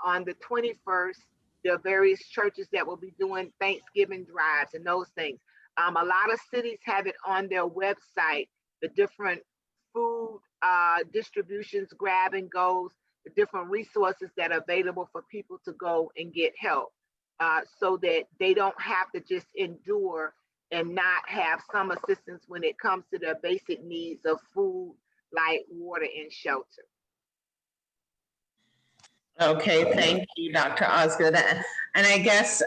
On the 21st, there are various churches that will be doing Thanksgiving drives and those things. A lot of cities have it on their website, the different food distributions, grab and goes, the different resources that are available for people to go and get help, so that they don't have to just endure and not have some assistance when it comes to their basic needs of food, light, water, and shelter. Okay, thank you, Dr. Osgood. And I guess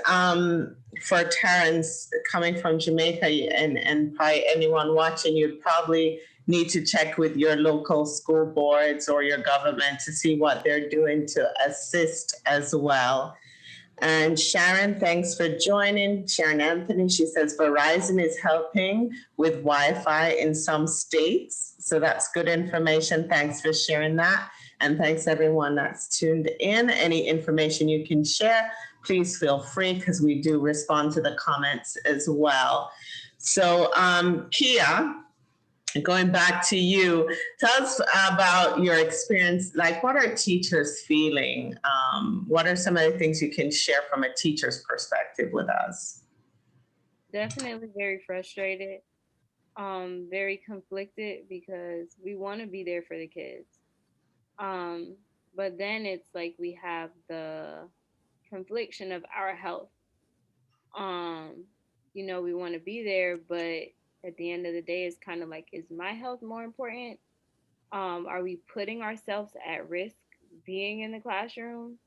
for Terrence, coming from Jamaica, and probably anyone watching, you'd probably need to check with your local school boards or your government to see what they're doing to assist as well. And Sharon, thanks for joining. Sharon Anthony, she says Verizon is helping with Wi-Fi in some states. So that's good information. Thanks for sharing that. And thanks everyone that's tuned in. Any information you can share, please feel free, because we do respond to the comments as well. So Kia, going back to you, tell us about your experience. Like, what are teachers feeling? What are some of the things you can share from a teacher's perspective with us? Definitely very frustrated, very conflicted because we want to be there for the kids. Um, but then it's like we have the confliction of our health. Um, we want to be there, but at the end of the day, it's kind of like, is my health more important? Are we putting ourselves at risk being in the classroom?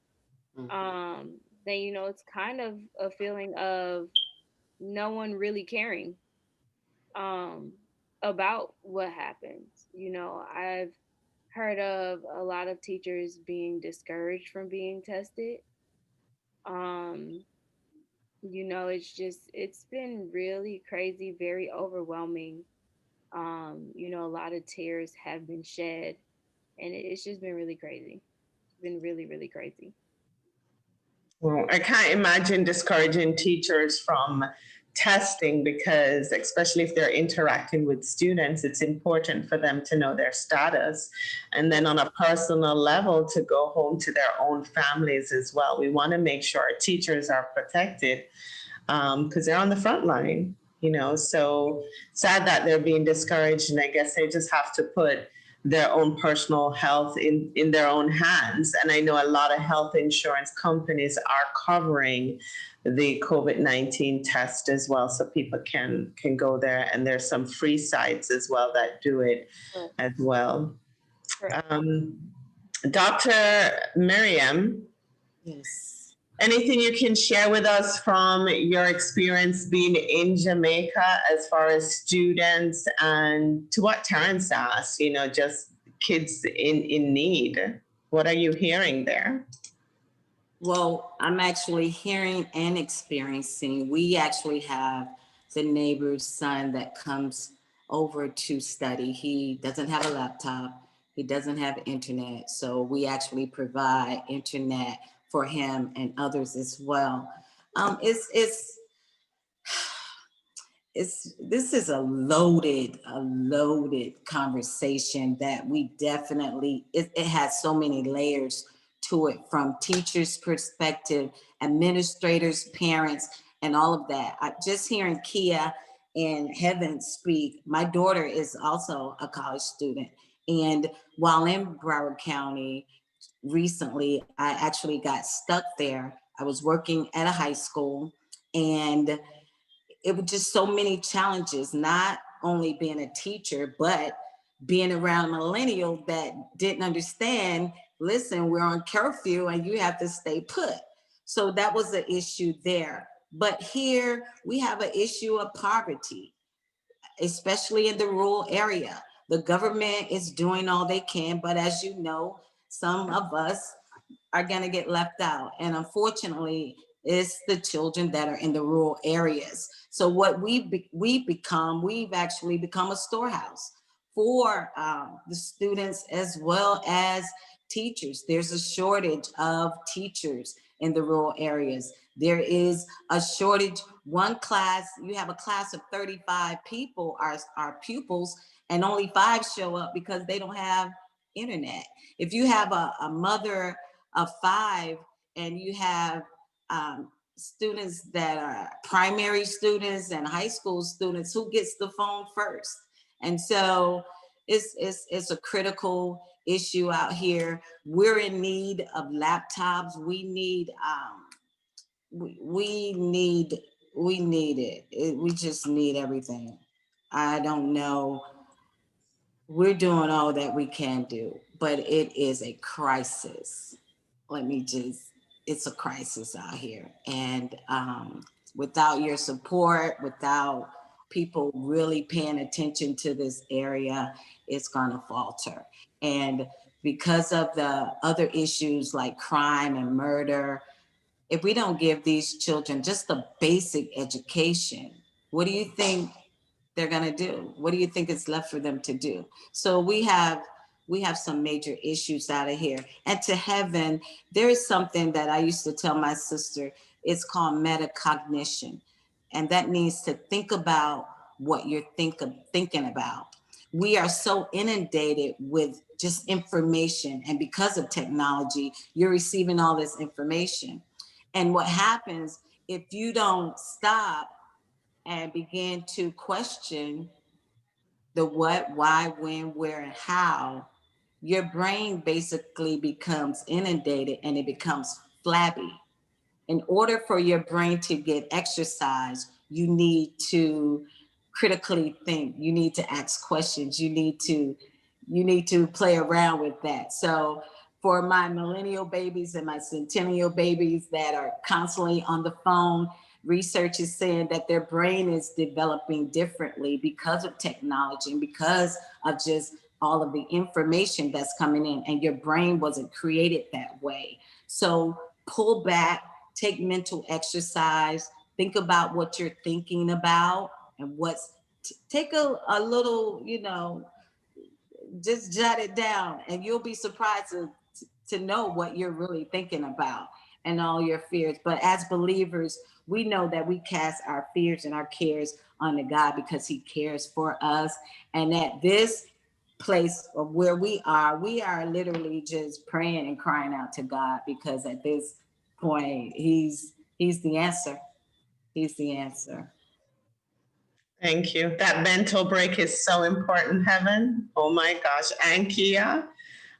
Then it's kind of a feeling of no one really caring um about what happens. I've heard of a lot of teachers being discouraged from being tested. Um, it's been really crazy, very overwhelming. A lot of tears have been shed, and it's just been really crazy. It's been really, really crazy. Well, I can't imagine discouraging teachers from testing because, especially if they're interacting with students, it's important for them to know their status. And then on a personal level, to go home to their own families as well. We want to make sure our teachers are protected because they're on the front line, So sad that they're being discouraged. And I guess they just have to put their own personal health in their own hands. And I know a lot of health insurance companies are covering the COVID-19 test as well. So people can go there, and there's some free sites as well that do it as well. Dr. Miriam. Yes. Anything you can share with us from your experience being in Jamaica as far as students, and to what Terrence asked, just kids in need? What are you hearing there? Well, I'm actually hearing and experiencing. We actually have the neighbor's son that comes over to study. He doesn't have a laptop. He doesn't have internet. So we actually provide internet for him and others as well. This is a loaded conversation that we definitely, it has so many layers to it, from teachers' perspective, administrators, parents, and all of that. Just hearing Kia and Heaven speak, my daughter is also a college student. And while in Broward County recently, I actually got stuck there. I was working at a high school, and it was just so many challenges, not only being a teacher, but being around a millennial that didn't understand, listen, we're on curfew and you have to stay put. So that was the issue there. But here we have an issue of poverty, especially in the rural area. The government is doing all they can, but as you know, some of us are going to get left out. And unfortunately, it's the children that are in the rural areas. So what we've actually become a storehouse for the students as well as teachers. There's a shortage of teachers in the rural areas. There is a shortage. One class, you have a class of 35 people, our pupils, and only 5 show up because they don't have internet. If you have a mother of 5 and you have students that are primary students and high school students, who gets the phone first? And so it's a critical issue out here. We're in need of laptops. We need it. We just need everything. I don't know. We're doing all that we can do, but it is a crisis. It's a crisis out here. And without your support, without people really paying attention to this area, it's gonna falter. And because of the other issues like crime and murder, if we don't give these children just a basic education, what do you think they're gonna do? What do you think is left for them to do? So we have some major issues out of here. And to Heaven, there is something that I used to tell my sister. It's called metacognition. And that means to think about what you're thinking about. we are so inundated with just information. And because of technology, you're receiving all this information. And what happens if you don't stop and begin to question the what, why, when, where, and how, your brain basically becomes inundated and it becomes flabby. In order for your brain to get exercise, you need to critically think. You need to ask questions. You need to play around with that. So for my millennial babies and my centennial babies that are constantly on the phone, research is saying that their brain is developing differently because of technology and because of just all of the information that's coming in, and your brain wasn't created that way. So pull back, take mental exercise, think about what you're thinking about and take a little, just jot it down, and you'll be surprised to know what you're really thinking about and all your fears. But as believers, we know that we cast our fears and our cares onto God because he cares for us. And at this place of where we are literally just praying and crying out to God, because at this point, he's the answer. He's the answer. Thank you. That mental break is so important, Heaven. Oh my gosh. And Kia,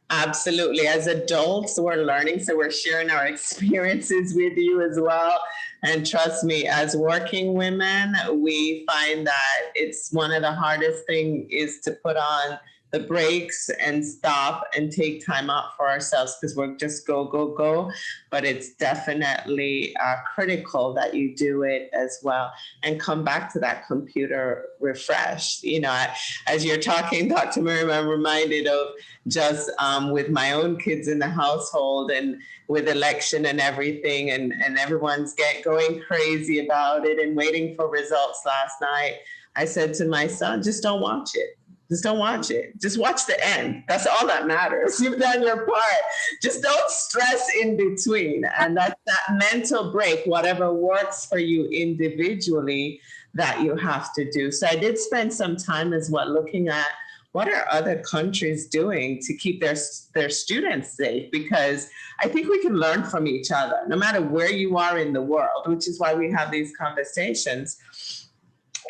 absolutely. As adults, we're learning, so we're sharing our experiences with you as well. And trust me, as working women, we find that it's one of the hardest things is to put on the brakes and stop and take time out for ourselves, because we're just go, go, go. But it's definitely critical that you do it as well and come back to that computer refreshed. As you're talking, Dr. Miriam, I'm reminded of just with my own kids in the household and with election and everything, and everyone's going crazy about it and waiting for results last night. I said to my son, just don't watch it. Just don't watch it. Just watch the end. That's all that matters. You've done your part. Just don't stress in between. And that's that mental break, whatever works for you individually, that you have to do. So I did spend some time as well looking at what are other countries doing to keep their students safe, because I think we can learn from each other, no matter where you are in the world, which is why we have these conversations.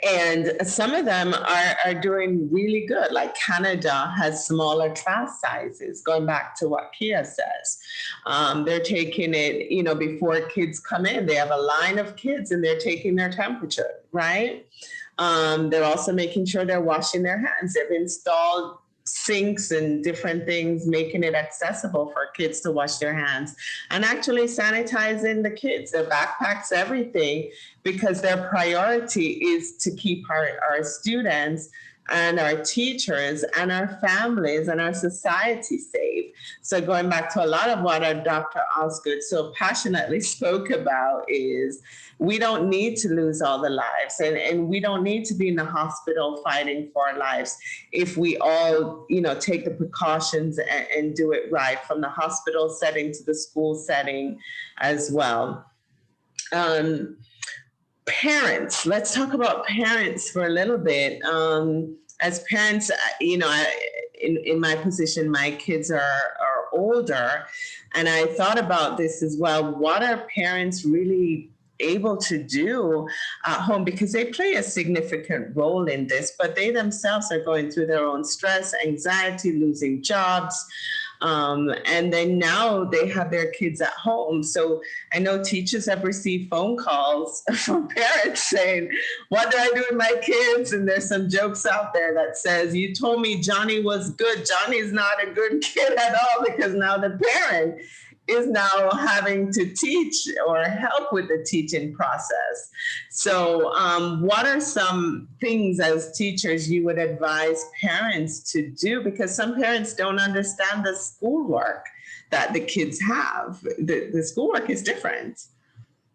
And some of them are doing really good. Like Canada has smaller class sizes, going back to what Kia says. They're taking it, before kids come in, they have a line of kids and they're taking their temperature, right? They're also making sure they're washing their hands. They've installed sinks and different things, making it accessible for kids to wash their hands and actually sanitizing the kids, their backpacks, everything, because their priority is to keep our students and our teachers and our families and our society safe. So going back to a lot of what our Dr. Osgood so passionately spoke about is we don't need to lose all the lives, and we don't need to be in the hospital fighting for our lives if we all, take the precautions and do it right, from the hospital setting to the school setting as well. Parents, let's talk about parents for a little bit. As parents, in my position, my kids are older, and I thought about this as well. What are parents really able to do at home, because they play a significant role in this, but they themselves are going through their own stress, anxiety, losing jobs. And then now they have their kids at home. So I know teachers have received phone calls from parents saying, what do I do with my kids? And there's some jokes out there that says, you told me Johnny was good. Johnny's not a good kid at all, because now the parent is now having to teach or help with the teaching process. So what are some things as teachers you would advise parents to do? Because some parents don't understand the schoolwork that the kids have. The schoolwork is different.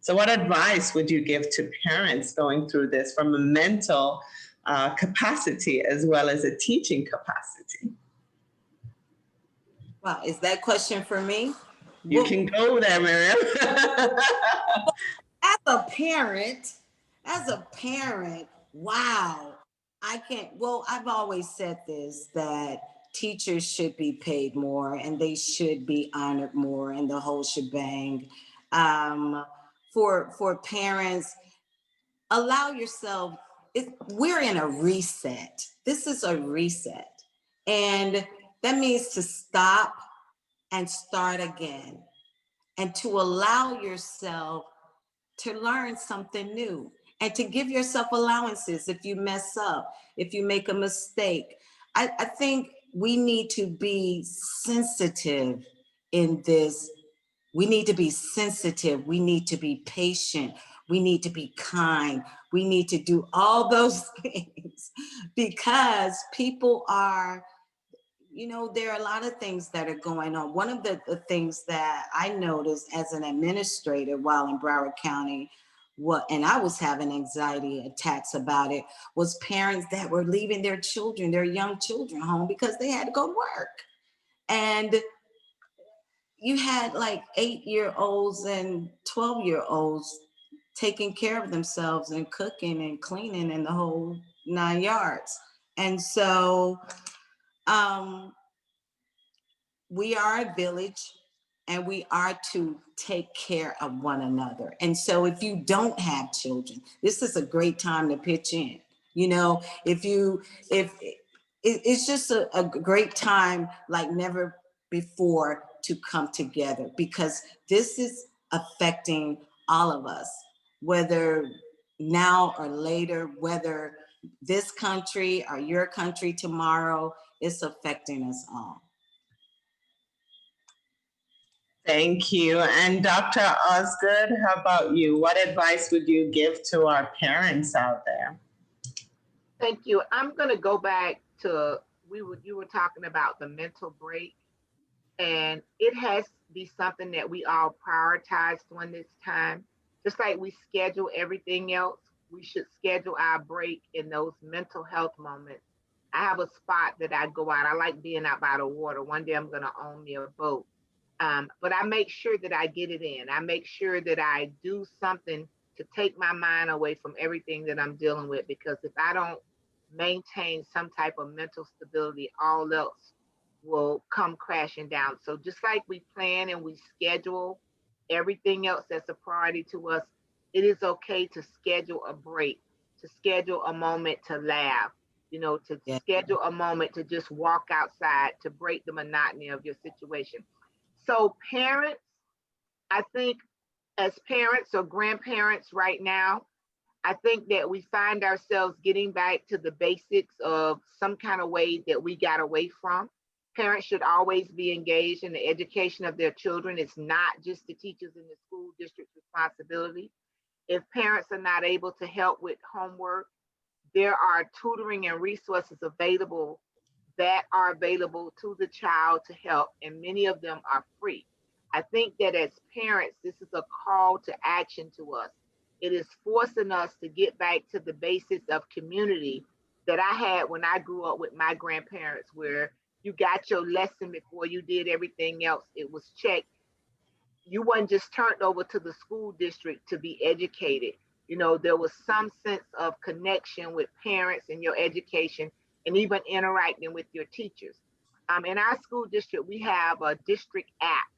So what advice would you give to parents going through this from a mental capacity as well as a teaching capacity? Wow, is that question for me? You can go there, Miriam. As a parent, wow, I've always said this, that teachers should be paid more and they should be honored more and the whole shebang. For parents, allow yourself, we're in a reset. This is a reset. And that means to stop and start again and to allow yourself to learn something new and to give yourself allowances if you mess up, if you make a mistake. I think we need to be sensitive in this. We need to be sensitive. We need to be patient. We need to be kind. We need to do all those things because people are, there are a lot of things that are going on. One of the things that I noticed as an administrator while in Broward County, and I was having anxiety attacks about it, was parents that were leaving their children, their young children home because they had to go to work. And you had like 8-year-olds and 12-year-olds taking care of themselves and cooking and cleaning and the whole 9 yards. And so we are a village and we are to take care of one another. And so if you don't have children, this is a great time to pitch in. It's just a great time like never before to come together, because this is affecting all of us, whether now or later, whether this country or your country tomorrow, it's affecting us all. Thank you. And Dr. Osgood, how about you? What advice would you give to our parents out there? Thank you. I'm going to go back to you were talking about the mental break, and it has to be something that we all prioritize during this time. Just like we schedule everything else, we should schedule our break in those mental health moments. I have a spot that I go out. I like being out by the water. One day I'm going to own me a boat. But I make sure that I get it in. I make sure that I do something to take my mind away from everything that I'm dealing with, because if I don't maintain some type of mental stability, all else will come crashing down. So just like we plan and we schedule everything else that's a priority to us, it is okay to schedule a break, to schedule a moment to laugh, to schedule a moment to just walk outside, to break the monotony of your situation. So parents, I think as parents or grandparents right now, I think that we find ourselves getting back to the basics of some kind of way that we got away from. Parents should always be engaged in the education of their children. It's not just the teachers in the school district's responsibility. If parents are not able to help with homework, there are tutoring and resources available that are available to the child to help, and many of them are free. I think that as parents, this is a call to action to us. It is forcing us to get back to the basics of community that I had when I grew up with my grandparents, where you got your lesson before you did everything else. It was checked. You weren't just turned over to the school district to be educated. There was some sense of connection with parents and your education, and even interacting with your teachers. In our school district, we have a district app.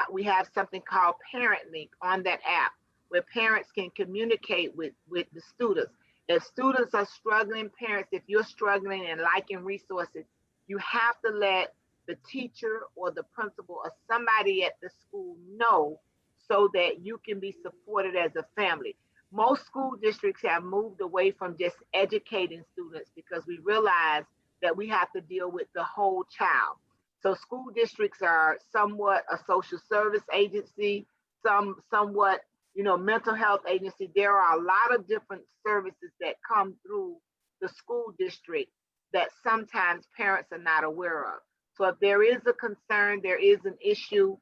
We have something called Parent Link on that app, where parents can communicate with the students. If students are struggling, parents, if you're struggling and lacking resources, you have to let the teacher or the principal or somebody at the school know, so that you can be supported as a family. Most school districts have moved away from just educating students, because we realize that we have to deal with the whole child. So school districts are somewhat a social service agency, somewhat, mental health agency. There are a lot of different services that come through the school district that sometimes parents are not aware of. So if there is a concern, there is an issue,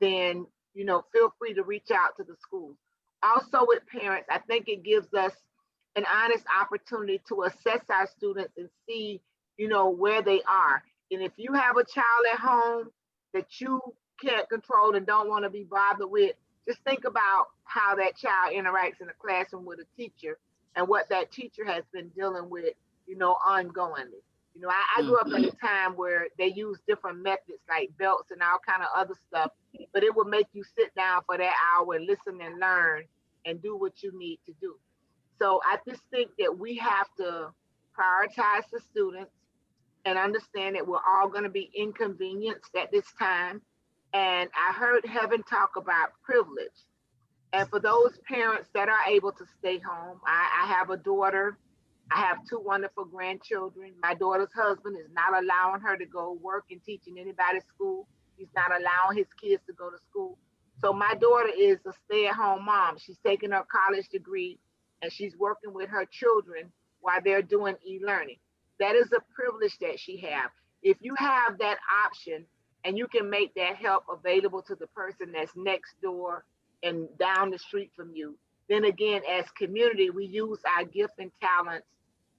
then, feel free to reach out to the schools. Also with parents, I think it gives us an honest opportunity to assess our students and see, where they are. And if you have a child at home that you can't control and don't want to be bothered with, just think about how that child interacts in a classroom with a teacher, and what that teacher has been dealing with, ongoingly. I grew up at a time where they used different methods like belts and all kind of other stuff, but it would make you sit down for that hour and listen and learn and do what you need to do. So I just think that we have to prioritize the students and understand that we're all going to be inconvenienced at this time. And I heard Heaven talk about privilege. And for those parents that are able to stay home, I have a daughter. I have two wonderful grandchildren. My daughter's husband is not allowing her to go work and teach in anybody's school. He's not allowing his kids to go to school. So my daughter is a stay-at-home mom. She's taking her college degree and she's working with her children while they're doing e-learning. That is a privilege that she has. If you have that option and you can make that help available to the person that's next door and down the street from you, then again, as community, we use our gifts and talents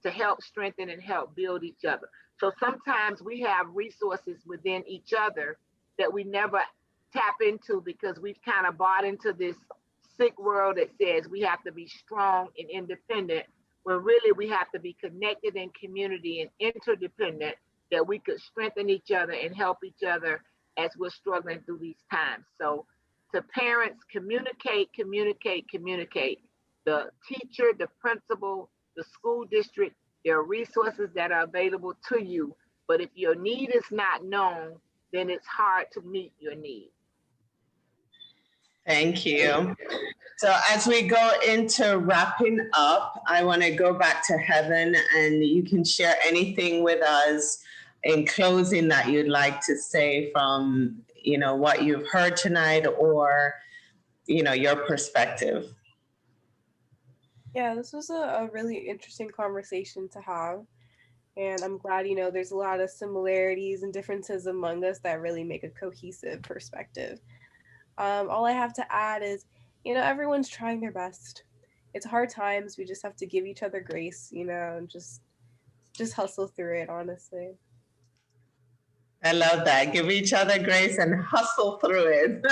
to help strengthen and help build each other. So sometimes we have resources within each other that we never tap into because we've kind of bought into this sick world that says we have to be strong and independent, when really we have to be connected in community and interdependent, that we could strengthen each other and help each other as we're struggling through these times. So to parents, communicate, communicate, communicate. The teacher, the principal, the school district, there are resources that are available to you. But if your need is not known, then it's hard to meet your need. Thank you. So as we go into wrapping up, I want to go back to Heaven, and you can share anything with us in closing that you'd like to say from, what you've heard tonight, or, your perspective. Yeah, this was a really interesting conversation to have. And I'm glad, there's a lot of similarities and differences among us that really make a cohesive perspective. All I have to add is, everyone's trying their best. It's hard times. We just have to give each other grace, and just hustle through it, honestly. I love that. Give each other grace and hustle through it.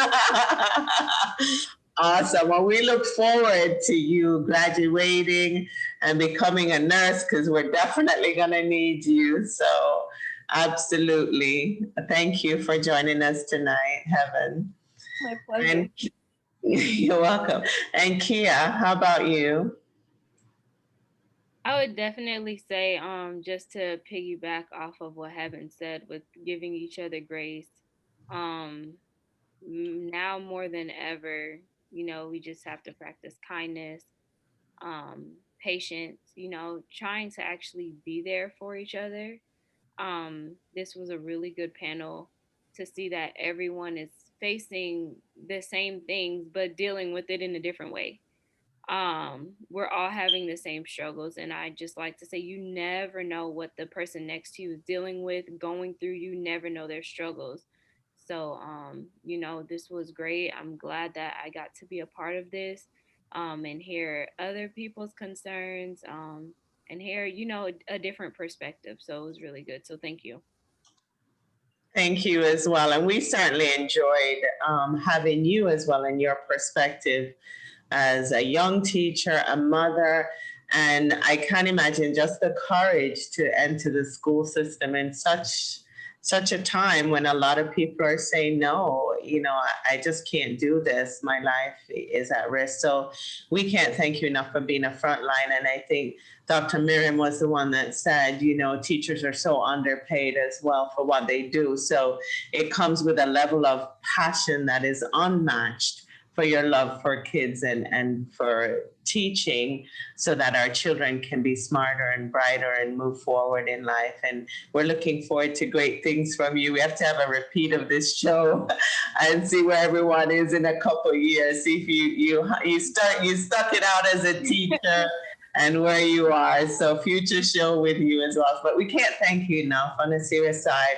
Awesome. Well, we look forward to you graduating and becoming a nurse, because we're definitely going to need you. So absolutely. Thank you for joining us tonight, Heaven. My pleasure. And you're welcome. And Kia, how about you? I would definitely say, just to piggyback off of what Heaven said with giving each other grace, now more than ever, we just have to practice kindness, patience, trying to actually be there for each other. This was a really good panel to see that everyone is facing the same things, but dealing with it in a different way. We're all having the same struggles, and I just like to say, you never know what the person next to you is dealing with, going through. You never know their struggles. So this was great. I'm glad that I got to be a part of this, and hear other people's concerns, and hear a different perspective. So it was really good. So thank you. Thank you as well. And we certainly enjoyed having you as well, and your perspective as a young teacher, a mother. And I can't imagine just the courage to enter the school system in such a time when a lot of people are saying, no, I just can't do this. My life is at risk. So we can't thank you enough for being a frontline. And I think Dr. Miriam was the one that said, teachers are so underpaid as well for what they do. So it comes with a level of passion that is unmatched for your love for kids and for teaching, so that our children can be smarter and brighter and move forward in life. And we're looking forward to great things from you. We have to have a repeat of this show and see where everyone is in a couple of years. See if you stuck it out as a teacher and where you are. So future show with you as well. But we can't thank you enough on a serious side.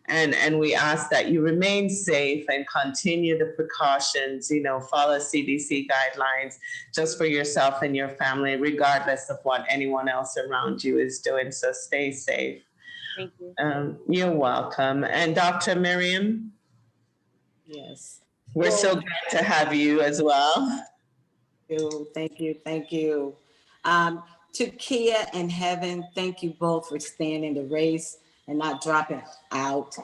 And we ask that you remain safe and continue the precautions, follow CDC guidelines just for yourself and your family, regardless of what anyone else around you is doing. So stay safe. Thank you. You're welcome. And Dr. Miriam? Yes. We're so glad to have you as well. Thank you. To Kia and Heaven, thank you both for staying in the race and not dropping out.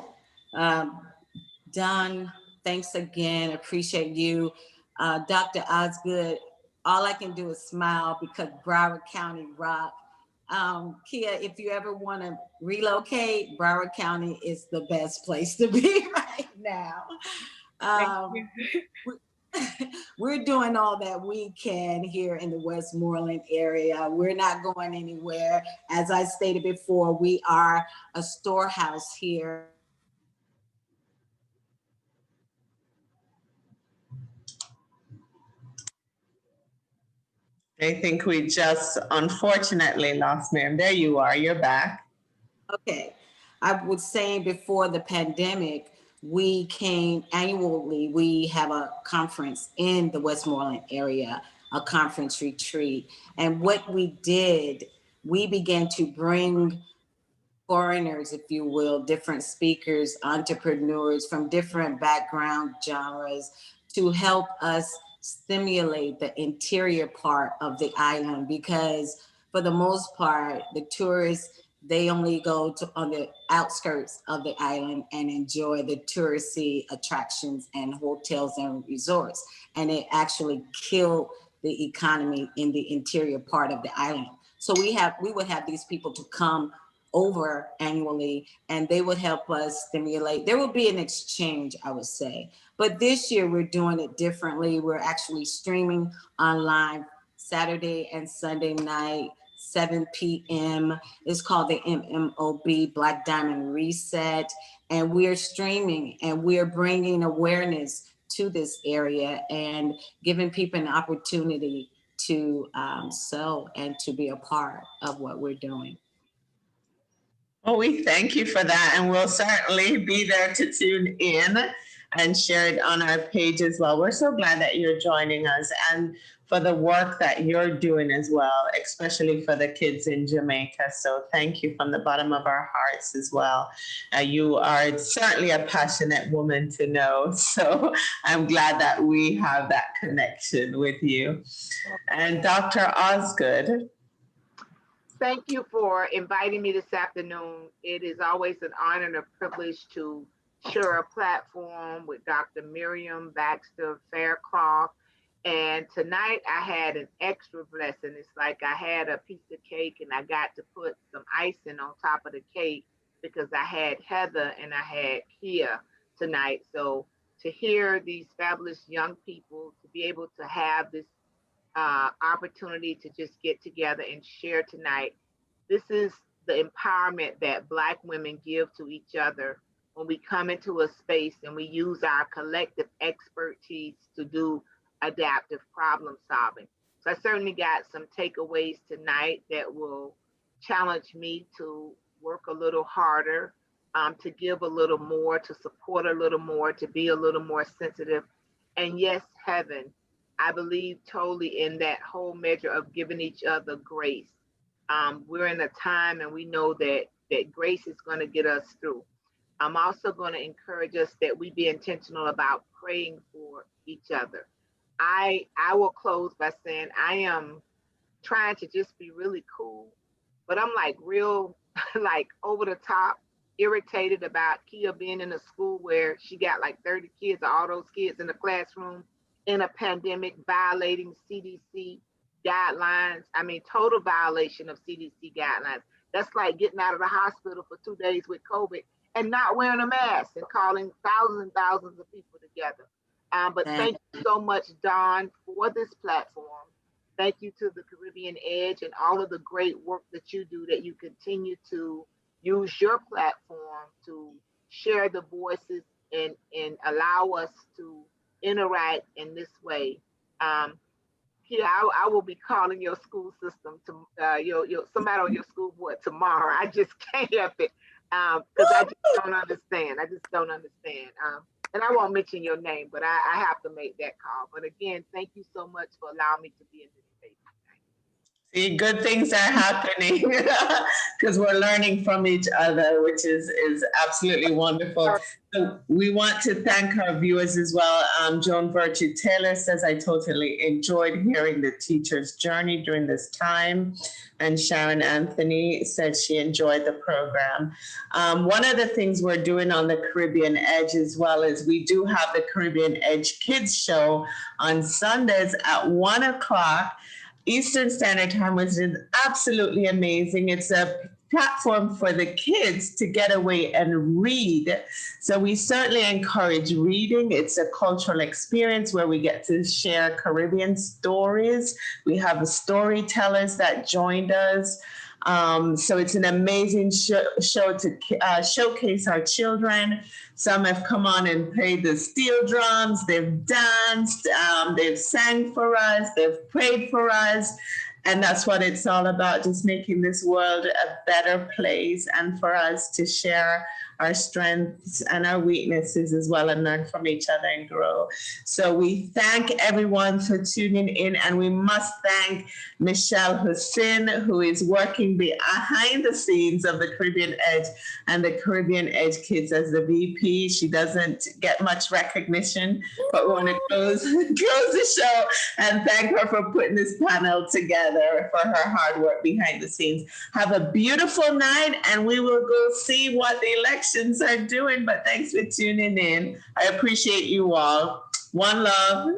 Don, thanks again. Appreciate you. Dr. Osgood, all I can do is smile because Broward County rock. Kia, if you ever want to relocate, Broward County is the best place to be right now. Thank you. We're doing all that we can here in the Westmoreland area. We're not going anywhere. As I stated before, we are a storehouse here. I think we just unfortunately lost Miriam. There you are, you're back. Okay. I was saying before the pandemic, we came annually, we have a conference in the Westmoreland area, a conference retreat. And what we did, we began to bring foreigners, if you will, different speakers, entrepreneurs from different background genres to help us stimulate the interior part of the island, because for the most part, the tourists, they only go to on the outskirts of the island and enjoy the touristy attractions and hotels and resorts. And it actually killed the economy in the interior part of the island. So we would have these people to come over annually, and they would help us stimulate. There would be an exchange, I would say. But this year we're doing it differently. We're actually streaming online Saturday and Sunday night, 7 p.m. It's called the MMOB Black Diamond Reset. And we're streaming and we're bringing awareness to this area and giving people an opportunity to sew and to be a part of what we're doing. Well, we thank you for that, and we'll certainly be there to tune in and share it on our page as well. We're so glad that you're joining us and for the work that you're doing as well, especially for the kids in Jamaica. So thank you from the bottom of our hearts as well. You are certainly a passionate woman to know. So I'm glad that we have that connection with you. And Dr. Osgood. Thank you for inviting me this afternoon. It is always an honor and a privilege to share a platform with Dr. Miriam Baxter Faircloth. And tonight I had an extra blessing. It's like I had a piece of cake and I got to put some icing on top of the cake because I had Heather and I had Kia tonight. So to hear these fabulous young people, to be able to have this opportunity to just get together and share tonight. This is the empowerment that Black women give to each other when we come into a space and we use our collective expertise to do adaptive problem solving. So I certainly got some takeaways tonight that will challenge me to work a little harder, to give a little more, to support a little more, to be a little more sensitive. And yes, Heaven, I believe totally in that whole measure of giving each other grace. We're in a time and we know that grace is going to get us through. I'm also going to encourage us that we be intentional about praying for each other. I will close by saying I am trying to just be really cool, but I'm like real like over the top irritated about Kia being in a school where she got like 30 kids, all those kids in the classroom in a pandemic, violating CDC guidelines. I mean, total violation of CDC guidelines. That's like getting out of the hospital for 2 days with COVID and not wearing a mask and calling thousands and thousands of people together. But thank you so much, Dawn, for this platform. Thank you to the Caribbean Edge and all of the great work that you do, that you continue to use your platform to share the voices and allow us to interact in this way. Here, I will be calling your school system to your somebody on your school board tomorrow. I just can't help it because I just don't understand. I just don't understand. And I won't mention your name, but I have to make that call. But again, thank you so much for allowing me to be in this space. See, good things are happening because we're learning from each other, which is absolutely wonderful. So we want to thank our viewers as well. Joan Virtue Taylor says, I totally enjoyed hearing the teacher's journey during this time. And Sharon Anthony said she enjoyed the program. One of the things we're doing on the Caribbean Edge as well is we do have the Caribbean Edge Kids Show on Sundays at 1 o'clock. Eastern Standard Time, which is absolutely amazing. It's a platform for the kids to get away and read. So we certainly encourage reading. It's a cultural experience where we get to share Caribbean stories. We have storytellers that joined us. So it's an amazing show to showcase our children. Some have come on and played the steel drums, they've danced, they've sang for us, they've prayed for us. And that's what it's all about, just making this world a better place and for us to share our strengths and our weaknesses as well and learn from each other and grow. So we thank everyone for tuning in, and we must thank Michelle Hussein, who is working behind the scenes of the Caribbean Edge and the Caribbean Edge Kids as the VP. She doesn't get much recognition, but we want to close the show and thank her for putting this panel together, for her hard work behind the scenes. Have a beautiful night, and we will go see what the elections are doing. But thanks for tuning in. I appreciate you all. One love.